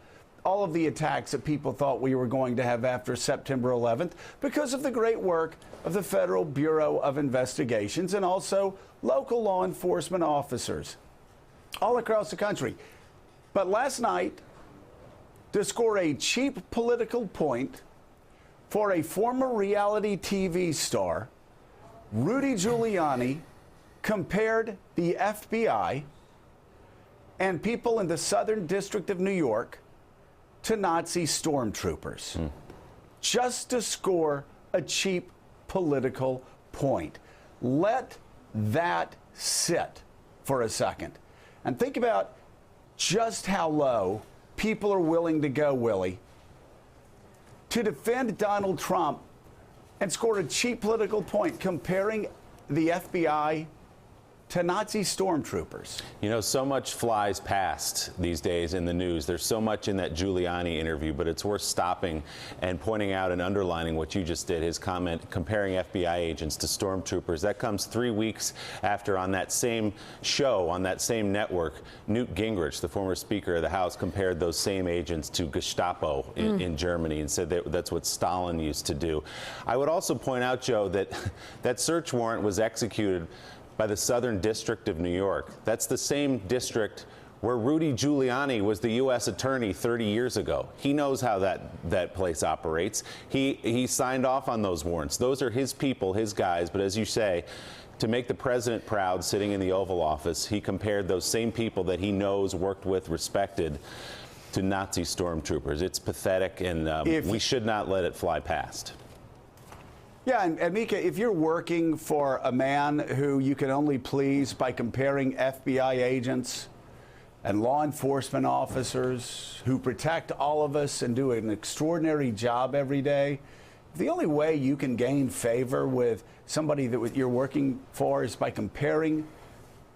all of the attacks that people thought we were going to have after September 11th because of the great work of the Federal Bureau of Investigations and also local law enforcement officers all across the country. But last night, to score a cheap political point for a former reality TV star, Rudy Giuliani compared the FBI and people in the Southern District of New York to Nazi stormtroopers, just to score a cheap political point. Let that sit for a second and think about just how low people are willing to go, Willie, to defend Donald Trump and score a cheap political point comparing the FBI to Nazi stormtroopers. You know, so much flies past these days in the news. There's so much in that Giuliani interview, but it's worth stopping and pointing out and underlining what you just did, his comment comparing FBI agents to stormtroopers. That comes 3 weeks after, on that same show, on that same network, Newt Gingrich, the former Speaker of the House, compared those same agents to Gestapo in Germany and said that's what Stalin used to do. I would also point out, Joe, that that search warrant was executed by the Southern District of New York. That's the same district where Rudy Giuliani was the U.S. attorney 30 years ago. He knows how that place operates. He signed off on those warrants. Those are his people, his guys. But as you say, to make the president proud sitting in the Oval Office, he compared those same people that he knows, worked with, respected, to Nazi stormtroopers. It's pathetic, and we should not let it fly past. Yeah, and Mika, if you're working for a man who you can only please by comparing FBI agents and law enforcement officers who protect all of us and do an extraordinary job every day, the only way you can gain favor with somebody that you're working for is by comparing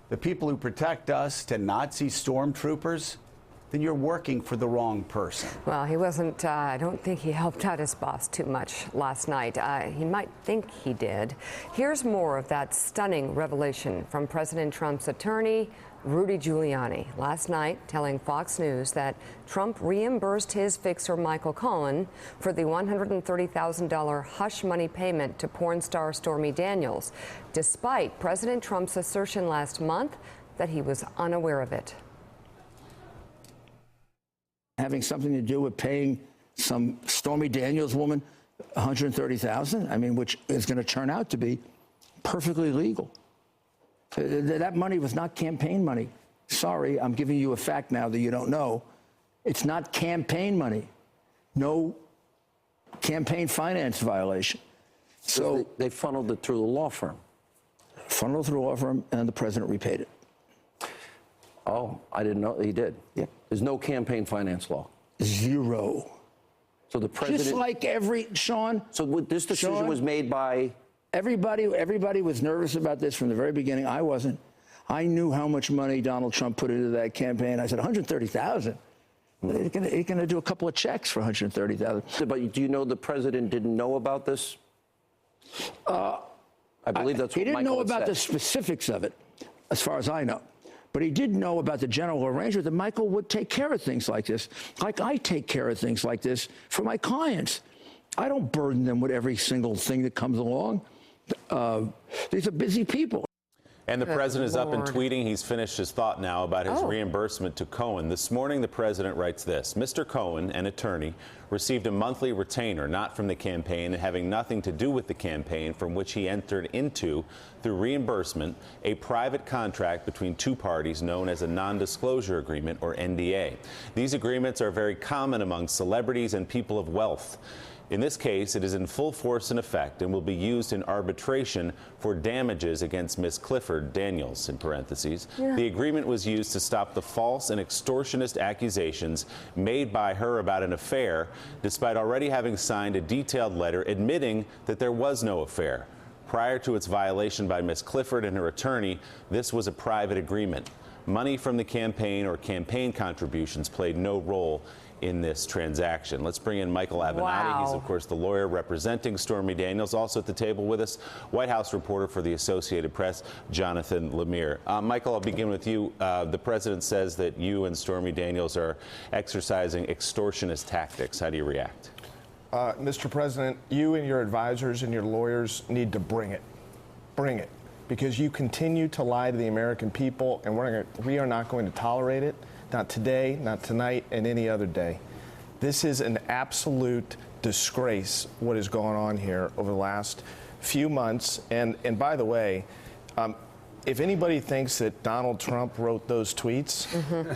the people who protect us to Nazi stormtroopers, then you're working for the wrong person. Well, he wasn't, I don't think he helped out his boss too much last night. He might think he did. Here's more of that stunning revelation from President Trump's attorney, Rudy Giuliani, last night telling Fox News that Trump reimbursed his fixer Michael Cohen for the $130,000 hush money payment to porn star Stormy Daniels, despite President Trump's assertion last month that he was unaware of it. Having something to do with paying some Stormy Daniels woman $130,000, I mean, which is going to turn out to be perfectly legal. That money was not campaign money. Sorry, I'm giving you a fact now that you don't know. It's not campaign money. No campaign finance violation. So they funneled it through the law firm. Funneled through a law firm, and the president repaid it. Oh, I didn't know he did. Yep. There's no campaign finance law. Zero. So the president. Just like Sean. So this decision was made by. Everybody was nervous about this from the very beginning. I wasn't. I knew how much money Donald Trump put into that campaign. I said, $130,000. He's going to do a couple of checks for $130,000. But do you know the president didn't know about this? I believe that's what he didn't Michael know had about said. the specifics of it, as far as I know. But he did know about the general arrangement that Michael would take care of things like this, like I take care of things like this for my clients. I don't burden them with every single thing that comes along. These are busy people. And the president is up and tweeting. He's finished his thought now about his reimbursement to Cohen. This morning, the president writes this: Mr. Cohen, an attorney, received a monthly retainer, not from the campaign and having nothing to do with the campaign, from which he entered into, through reimbursement, a private contract between two parties known as a non-disclosure agreement, or NDA. These agreements are very common among celebrities and people of wealth. In this case, it is in full force and effect and will be used in arbitration for damages against Ms. Clifford Daniels, in parentheses. Yeah. The agreement was used to stop the false and extortionist accusations made by her about an affair, despite already having signed a detailed letter admitting that there was no affair. Prior to its violation by Ms. Clifford and her attorney, this was a private agreement. Money from the campaign or campaign contributions played no role in this transaction. Let's bring in Michael Avenatti. Wow. He's, of course, the lawyer representing Stormy Daniels. Also at the table with us, White House reporter for the Associated Press, Jonathan Lemire. Michael, I'll begin with you. The president says that you and Stormy Daniels are exercising extortionist tactics. How do you react? Mr. President, you and your advisors and your lawyers need to bring it. Bring it. Because you continue to lie to the American people, and we are not going to tolerate it. Not today, not tonight, and any other day. This is an absolute disgrace, what has gone on here over the last few months. And by the way, if anybody thinks that Donald Trump wrote those tweets,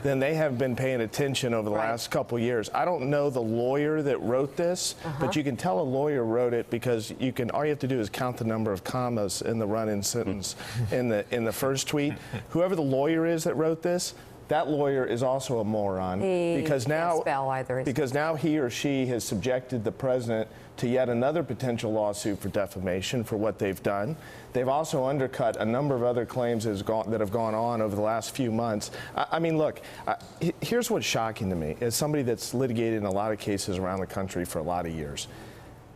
then they have been paying attention over the last couple years. I don't know the lawyer that wrote this, but you can tell a lawyer wrote it because all you have to do is count the number of commas in the run-in sentence in the first tweet. Whoever the lawyer is that wrote this, that lawyer is also a moron because can't now spell either. because now he or she has subjected the president to yet another potential lawsuit for defamation for what they've done. They've also undercut a number of other claims that have gone on over the last few months. I mean, look, here's what's shocking to me as somebody that's litigated in a lot of cases around the country for a lot of years.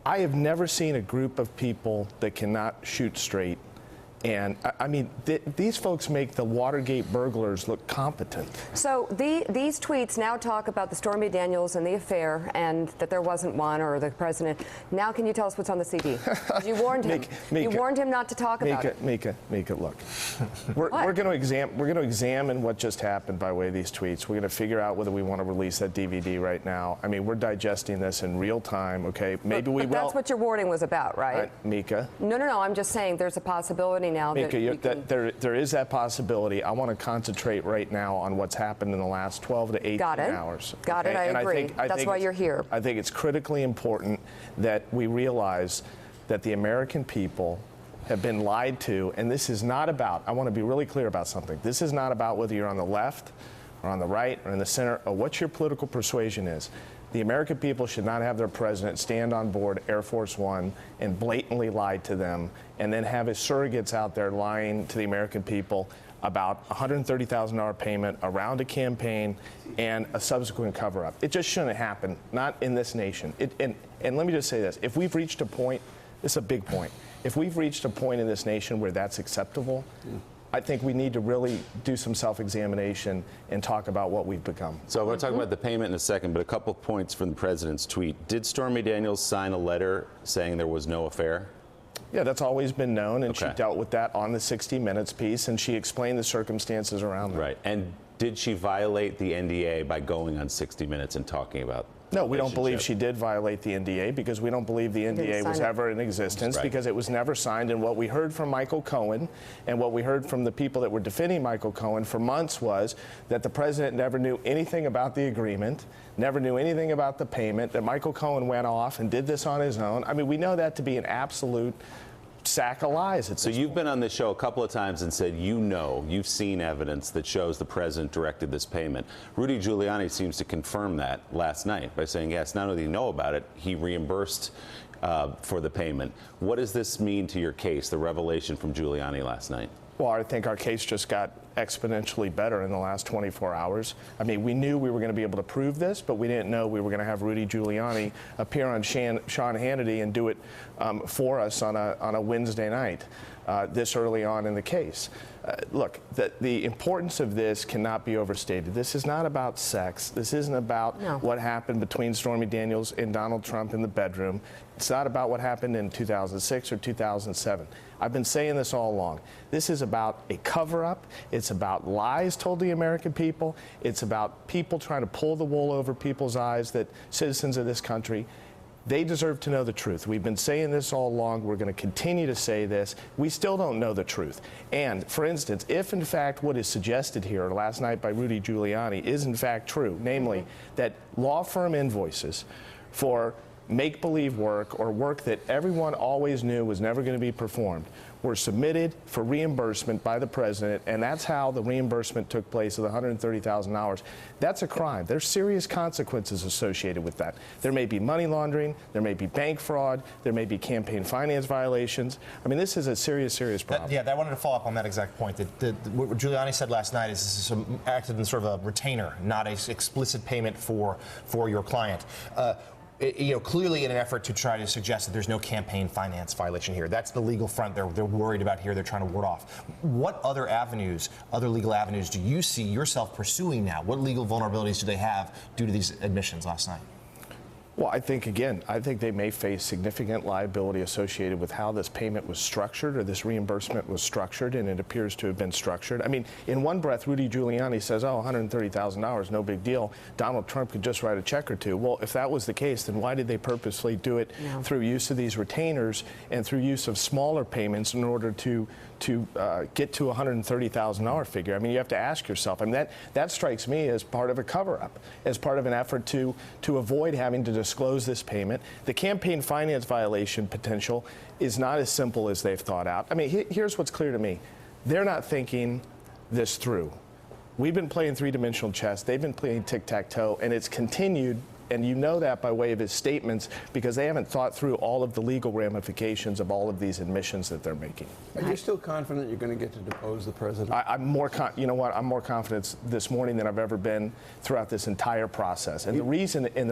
I have never seen a group of people that cannot shoot straight. And I mean, these folks make the Watergate burglars look competent. So these tweets now talk about the Stormy Daniels and the affair, and that there wasn't one, or the president. Now, can you tell us what's on the CD? 'Cause you warned him. You warned him not to talk about it. Mika, look, we're going to examine what just happened by way of these tweets. We're going to figure out whether we want to release that DVD right now. I mean, we're digesting this in real time. Okay, maybe we will. That's what your warning was about, right? Mika. No. I'm just saying there's a possibility now Mika, there is that possibility. I want to concentrate right now on what's happened in the last 12 to 18 hours. Got it. I agree. That's why you're here. I think it's critically important that we realize that the American people have been lied to, and this is not about, I want to be really clear about something. This is not about whether you're on the left or on the right or in the center or what your political persuasion is. The American people should not have their president stand on board Air Force One and blatantly lie to them, and then have his surrogates out there lying to the American people about a $130,000 payment around a campaign and a subsequent cover-up. It just shouldn't happen, not in this nation. And let me just say this. If we've reached a point, this is a big point, if we've reached a point in this nation where that's acceptable, I think we need to really do some self-examination and talk about what we've become. So we're going to talk about the payment in a second, but a couple of points from the president's tweet. Did Stormy Daniels sign a letter saying there was no affair? Yeah, that's always been known, and she dealt with that on the 60 Minutes piece, and she explained the circumstances around that. Right. And did she violate the NDA by going on 60 Minutes and talking about? No, we don't believe she did violate the NDA because we don't believe the NDA was ever in existence because it was never signed. And what we heard from Michael Cohen and what we heard from the people that were defending Michael Cohen for months was that the president never knew anything about the agreement, never knew anything about the payment, that Michael Cohen went off and did this on his own. I mean, we know that to be an absolute sack of lies. So you've been on this show a couple of times and said you've seen evidence that shows the president directed this payment. Rudy Giuliani seems to confirm that last night by saying, yes, not only did he know about it, he reimbursed for the payment. What does this mean to your case, the revelation from Giuliani last night? Well, I think our case just got exponentially better in the last 24 hours. I mean, we knew we were going to be able to prove this, but we didn't know we were going to have Rudy Giuliani appear on Sean Hannity and do it for us on a Wednesday night this early on in the case. Look, the importance of this cannot be overstated. This is not about sex. This isn't about what happened between Stormy Daniels and Donald Trump in the bedroom. It's not about what happened in 2006 or 2007. I've been saying this all along. This is about a cover-up. It's about lies told to the American people. It's about people trying to pull the wool over people's eyes, that citizens of this country, they deserve to know the truth. We've been saying this all along. We're going to continue to say this. We still don't know the truth. And, for instance, if in fact what is suggested here last night by Rudy Giuliani is in fact true, namely that law firm invoices for make-believe work or work that everyone always knew was never going to be performed were submitted for reimbursement by the president, and that's how the reimbursement took place of the $130,000. That's a crime. There's serious consequences associated with that. There may be money laundering, there may be bank fraud, there may be campaign finance violations. I mean, this is a serious, serious problem. I wanted to follow up on that exact point. What Giuliani said last night is this is acted in sort of a retainer, not an explicit payment for your client. Clearly in an effort to try to suggest that there's no campaign finance violation here. That's the legal front they're worried about here. They're trying to ward off. What other legal avenues do you see yourself pursuing now? What legal vulnerabilities do they have due to these admissions last night? Well, I think they may face significant liability associated with how this payment was structured or this reimbursement was structured, and it appears to have been structured. I mean, in one breath, Rudy Giuliani says, oh, $130,000, no big deal. Donald Trump could just write a check or two. Well, if that was the case, then why did they purposely do it through use of these retainers and through use of smaller payments in order to get to a $130,000 figure? I mean, you have to ask yourself. I mean, that strikes me as part of a cover-up, as part of an effort to avoid having to disclose this payment. The campaign finance violation potential is not as simple as they've thought out. I mean, here's what's clear to me. They're not thinking this through. We've been playing three-dimensional chess. They've been playing tic-tac-toe, and it's continued. And you know that by way of his statements because they haven't thought through all of the legal ramifications of all of these admissions that they're making. Are you still confident you're going to get to depose the president? I'm more, you know what? I'm more confident this morning than I've ever been throughout this entire process. And the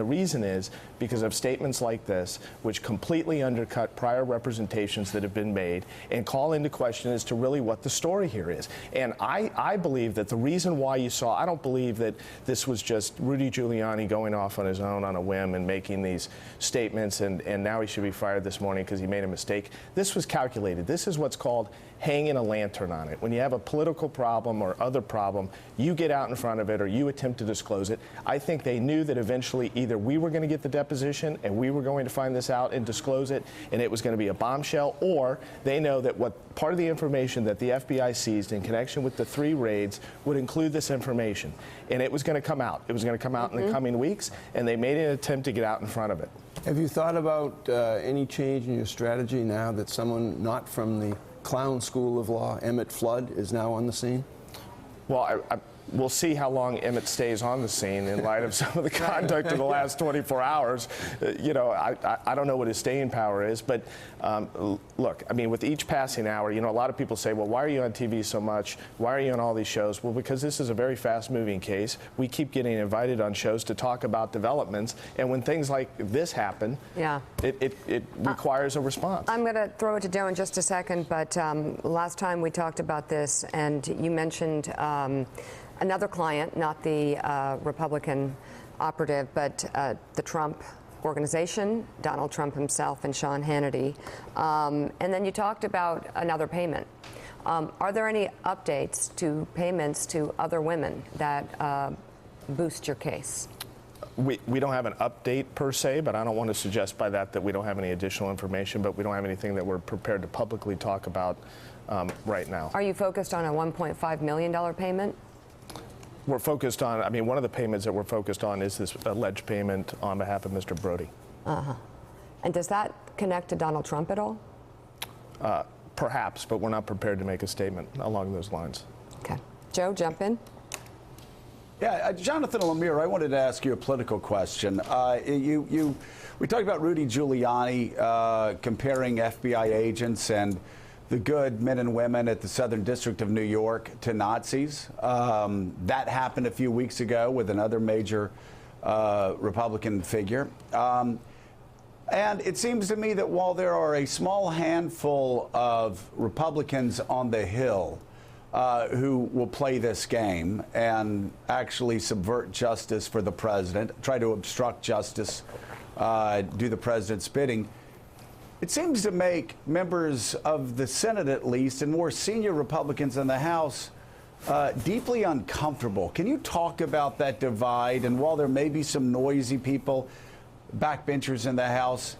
reason is because of statements like this, which completely undercut prior representations that have been made and call into question as to really what the story here is. And I believe that the reason why you saw, I don't believe that this was just Rudy Giuliani going off on his own on a whim and making these statements and now he should be fired this morning because he made a mistake. This was calculated. This is what's called hanging a lantern on it. When you have a political problem or other problem, you get out in front of it or you attempt to disclose it. I think they knew that eventually either we were going to get the deposition and we were going to find this out and disclose it and it was going to be a bombshell, or they know that what part of the information that the FBI seized in connection with the 3 raids would include this information. And it was going to come out. It was going to come out in the coming weeks, and they made an attempt to get out in front of it. Have you thought about any change in your strategy now that someone not from the clown school of law, Emmett Flood, is now on the scene? Well, we'll see how long Emmett stays on the scene in light of some of the conduct of the last 24 hours. You know, I don't know what his staying power is, but look, I mean, with each passing hour, you know, a lot of people say, well, why are you on TV so much? Why are you on all these shows? Well, because this is a very fast-moving case. We keep getting invited on shows to talk about developments, and when things like this happen, it requires a response. I'm going to throw it to Joe in just a second, but last time we talked about this, and you mentioned another client, not the Republican operative, but the Trump organization, Donald Trump himself and Sean Hannity. And then you talked about another payment. Are there any updates to payments to other women that boost your case? We don't have an update per se, but I don't want to suggest by that we don't have any additional information, but we don't have anything that we're prepared to publicly talk about right now. Are you focused on a $1.5 million payment? We're focused on, I mean, one of the payments that we're focused on is this alleged payment on behalf of Mr. Brody. And does that connect to Donald Trump at all? Perhaps, but we're not prepared to make a statement along those lines. Okay. Joe, jump in. Yeah, Jonathan Lemire, I wanted to ask you a political question. We talked about Rudy Giuliani comparing FBI agents and the good men and women at the Southern District of New York to Nazis. That happened a few weeks ago with another major Republican figure. And it seems to me that while there are a small handful of Republicans on the Hill who will play this game and actually subvert justice for the president, try to obstruct justice, do the president's bidding, it seems to make members of the Senate, at least, and more senior Republicans in the House deeply uncomfortable. Can you talk about that divide? And while there may be some noisy people, backbenchers in the House,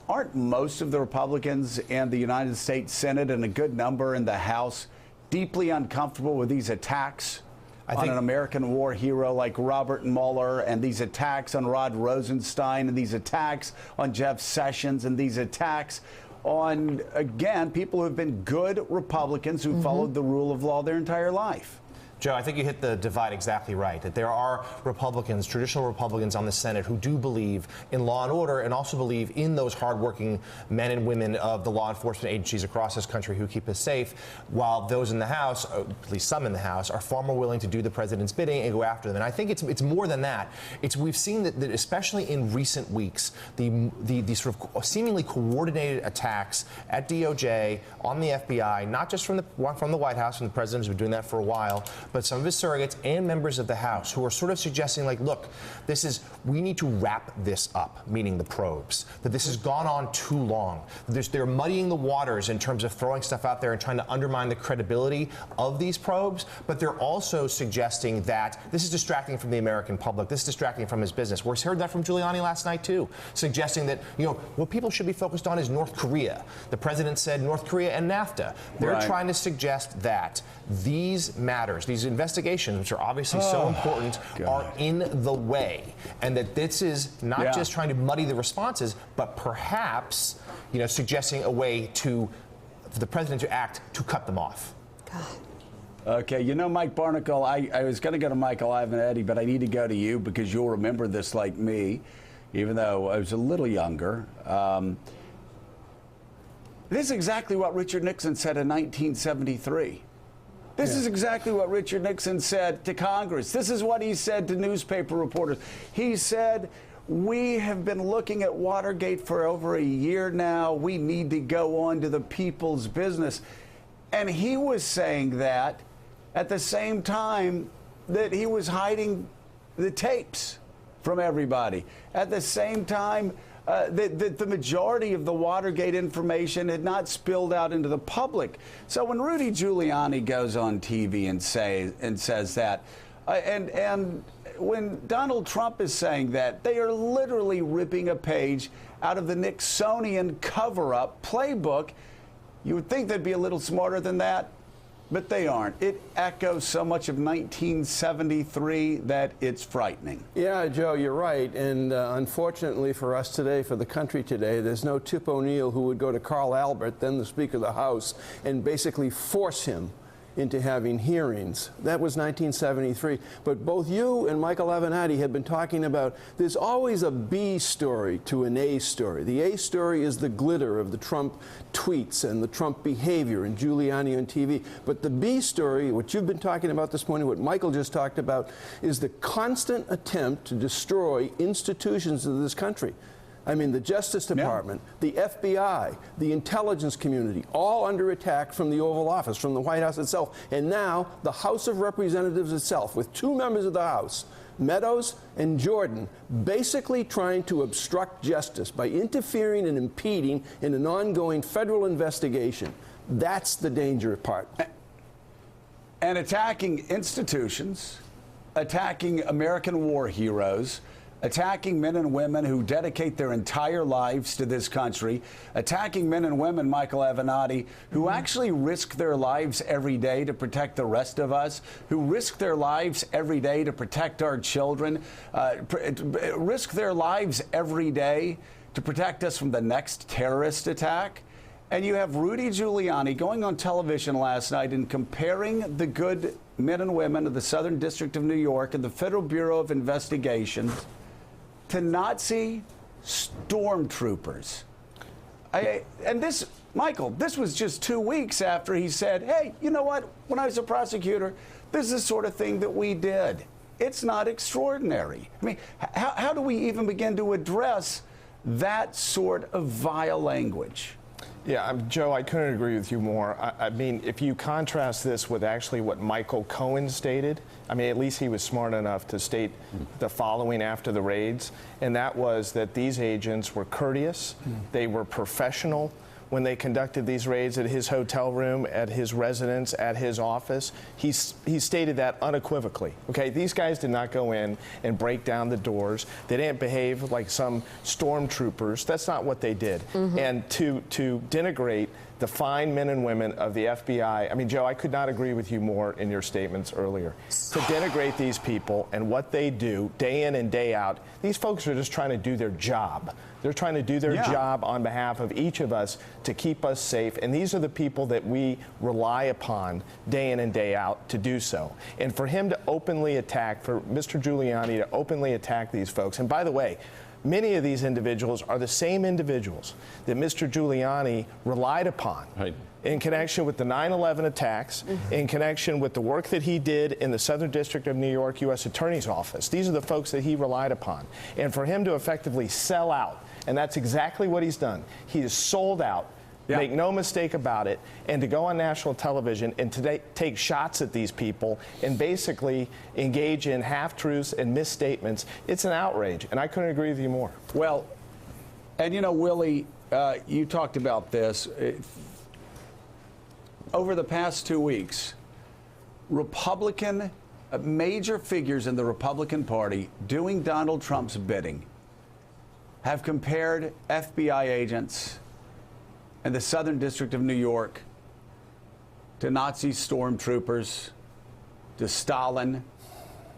aren't most of the Republicans in the United States Senate and a good number in the House deeply uncomfortable with these attacks on an American war hero like Robert Mueller, and these attacks on Rod Rosenstein, and these attacks on Jeff Sessions, and these attacks on, again, people who have been good Republicans who followed the rule of law their entire life? Joe, I think you hit the divide exactly right, that there are Republicans, traditional Republicans on the Senate who do believe in law and order and also believe in those hardworking men and women of the law enforcement agencies across this country who keep us safe, while those in the House, or at least some in the House, are far more willing to do the president's bidding and go after them. And I think it's more than that. We've seen that especially in recent weeks, the sort of seemingly coordinated attacks at DOJ, on the FBI, not just from the White House, and the president's been doing that for a while, but some of his surrogates and members of the House who are sort of suggesting, like, look, we need to wrap this up, meaning the probes, that this has gone on too long. They're muddying the waters in terms of throwing stuff out there and trying to undermine the credibility of these probes, but they're also suggesting that this is distracting from the American public, this is distracting from his business. We heard that from Giuliani last night, too, suggesting that, what people should be focused on is North Korea. The president said North Korea and NAFTA. They're trying to suggest that these matters, these investigations, which are obviously so important, are in the way, and that this is not just trying to muddy the responses, but perhaps, suggesting a way for the president to act to cut them off. Okay, you know, Mike Barnicle, I was going to go to Michael Avenatti, but I need to go to you because you'll remember this like me, even though I was a little younger. This is exactly what Richard Nixon said in 1973. This is exactly what Richard Nixon said to Congress. This is what he said to newspaper reporters. He said, we have been looking at Watergate for over a year now. We need to go on to the people's business. And he was saying that at the same time that he was hiding the tapes from everybody. At the same time that the majority of the Watergate information had not spilled out into the public. So when Rudy Giuliani goes on TV and says that, and when Donald Trump is saying that, they are literally ripping a page out of the Nixonian cover-up playbook. You would think they'd be a little smarter than that, but they aren't. It echoes so much of 1973 that it's frightening. Yeah, Joe, you're right. And unfortunately for us today, for the country today, there's no Tip O'Neill who would go to Carl Albert, then the Speaker of the House, and basically force him into having hearings. That was 1973. But both you and Michael Avenatti have been talking about there's always a B story to an A story. The A story is the glitter of the Trump tweets and the Trump behavior and Giuliani on TV. But the B story, what you've been talking about this morning, what Michael just talked about, is the constant attempt to destroy institutions of this country. I mean, the Justice Department, the FBI, the intelligence community, all under attack from the Oval Office, from the White House itself. And now the House of Representatives itself, with two members of the House, Meadows and Jordan, basically trying to obstruct justice by interfering and impeding in an ongoing federal investigation. That's the dangerous part. And attacking institutions, attacking American war heroes, attacking men and women who dedicate their entire lives to this country, attacking men and women, Michael Avenatti, who actually risk their lives every day to protect the rest of us, who risk their lives every day to protect our children, risk their lives every day to protect us from the next terrorist attack. And you have Rudy Giuliani going on television last night and comparing the good men and women of the Southern District of New York and the Federal Bureau of Investigation to Nazi stormtroopers. And this, Michael, this was just 2 weeks after he said, hey, you know what? When I was a prosecutor, this is the sort of thing that we did. It's not extraordinary. I mean, how do we even begin to address that sort of vile language? Yeah, Joe, I couldn't agree with you more. I mean, if you contrast this with actually what Michael Cohen stated, I mean, at least he was smart enough to state the following after the raids, and that was that these agents were courteous, they were professional when they conducted these raids at his hotel room, at his residence, at his office. He stated that unequivocally. Okay, these guys did not go in and break down the doors. They didn't behave like some stormtroopers. That's not what they did. And to denigrate the fine men and women of the FBI, I mean, Joe, I could not agree with you more in your statements earlier. To denigrate these people and what they do day in and day out, these folks are just trying to do their job. They're trying to do their job on behalf of each of us to keep us safe. And these are the people that we rely upon day in and day out to do so. And for him to openly attack, for Mr. Giuliani to openly attack these folks, and by the way, many of these individuals are the same individuals that Mr. Giuliani relied upon in connection with the 9/11 attacks, in connection with the work that he did in the Southern District of New York U.S. Attorney's Office. These are the folks that he relied upon. And for him to effectively sell out, and that's exactly what he's done. He has sold out. Make no mistake about it, and to go on national television and to take shots at these people and basically engage in half-truths and misstatements, it's an outrage, and I couldn't agree with you more. Well, and you know, Willie, you talked about this. Over the past 2 weeks, Republican, major figures in the Republican Party doing Donald Trump's bidding have compared FBI agents and the Southern District of New York to Nazi stormtroopers, to Stalin,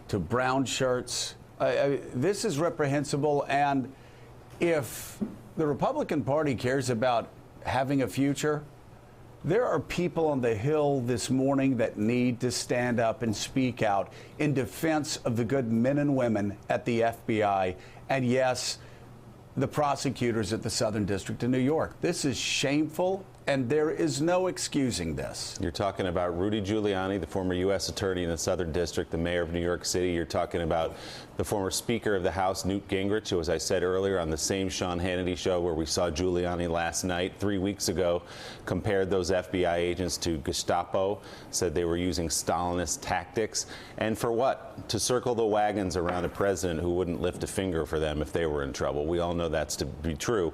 to brown shirts. This is reprehensible, and if the Republican Party cares about having a future, There are people on the Hill this morning that need to stand up and speak out in defense of the good men and women at the FBI. And yes, the prosecutors at the Southern District of New York. This is shameful, and there is no excusing this. You're talking about Rudy Giuliani, the former U.S. attorney in the Southern District, the mayor of New York City. You're talking about the former Speaker of the House, Newt Gingrich, who, as I said earlier, on the same Sean Hannity show where we saw Giuliani last night, 3 weeks ago, compared those FBI agents to Gestapo, said they were using Stalinist tactics. And for what? To circle the wagons around a president who wouldn't lift a finger for them if they were in trouble. We all know that's to be true.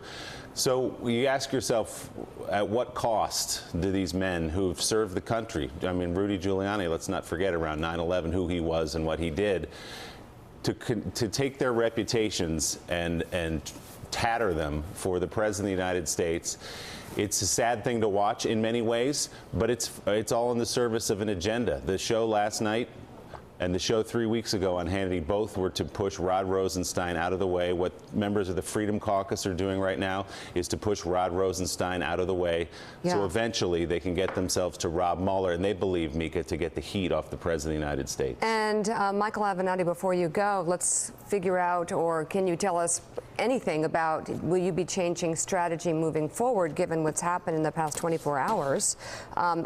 So you ask yourself, at what cost do these men who've served the country, I mean, Rudy Giuliani, let's not forget around 9/11 who he was and what he did, to take their reputations and tatter them for the President of the United States. It's a sad thing to watch in many ways, but it's all in the service of an agenda. The show last night and the show 3 weeks ago on Hannity both were to push Rod Rosenstein out of the way. What members of the Freedom Caucus are doing right now is to push Rod Rosenstein out of the way, so eventually they can get themselves to Rob Mueller, and they believe, Mika, to get the heat off the President of the United States. And Michael Avenatti, before you go, let's figure out, or can you tell us anything about, will you be changing strategy moving forward given what's happened in the past 24 hours?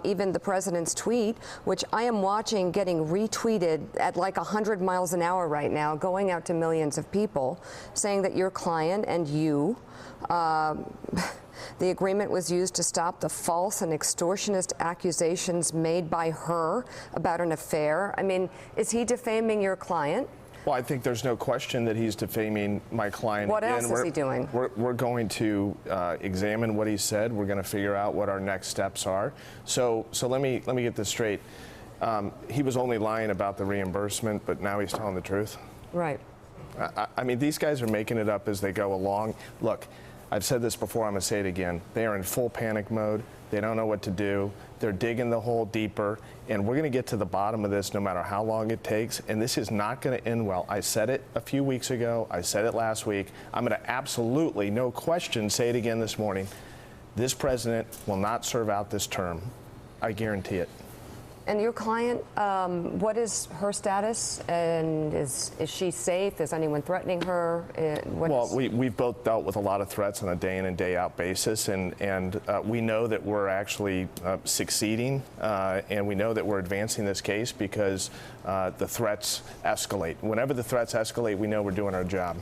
Even the president's tweet, which I am watching getting retweeted at like 100 miles an hour right now, going out to millions of people, saying that your client and you, the agreement was used to stop the false and extortionist accusations made by her about an affair. I mean, is he defaming your client? Well, I think there's no question that he's defaming my client. What else is he doing? We're going to examine what he said. We're going to figure out what our next steps are. So let me get this straight. He was only lying about the reimbursement, but now he's telling the truth. Right. I mean, these guys are making it up as they go along. Look, I've said this before, I'm going to say it again. They are in full panic mode. They don't know what to do. They're digging the hole deeper, and we're going to get to the bottom of this no matter how long it takes, and this is not going to end well. I said it a few weeks ago. I said it last week. I'm going to absolutely, no question, say it again this morning. This president will not serve out this term. I guarantee it. And your client, what is her status? And is she safe? Is anyone threatening her? We've both dealt with a lot of threats on a day in and day out basis, and we know that we're actually succeeding, and we know that we're advancing this case because the threats escalate. Whenever the threats escalate, we know we're doing our job.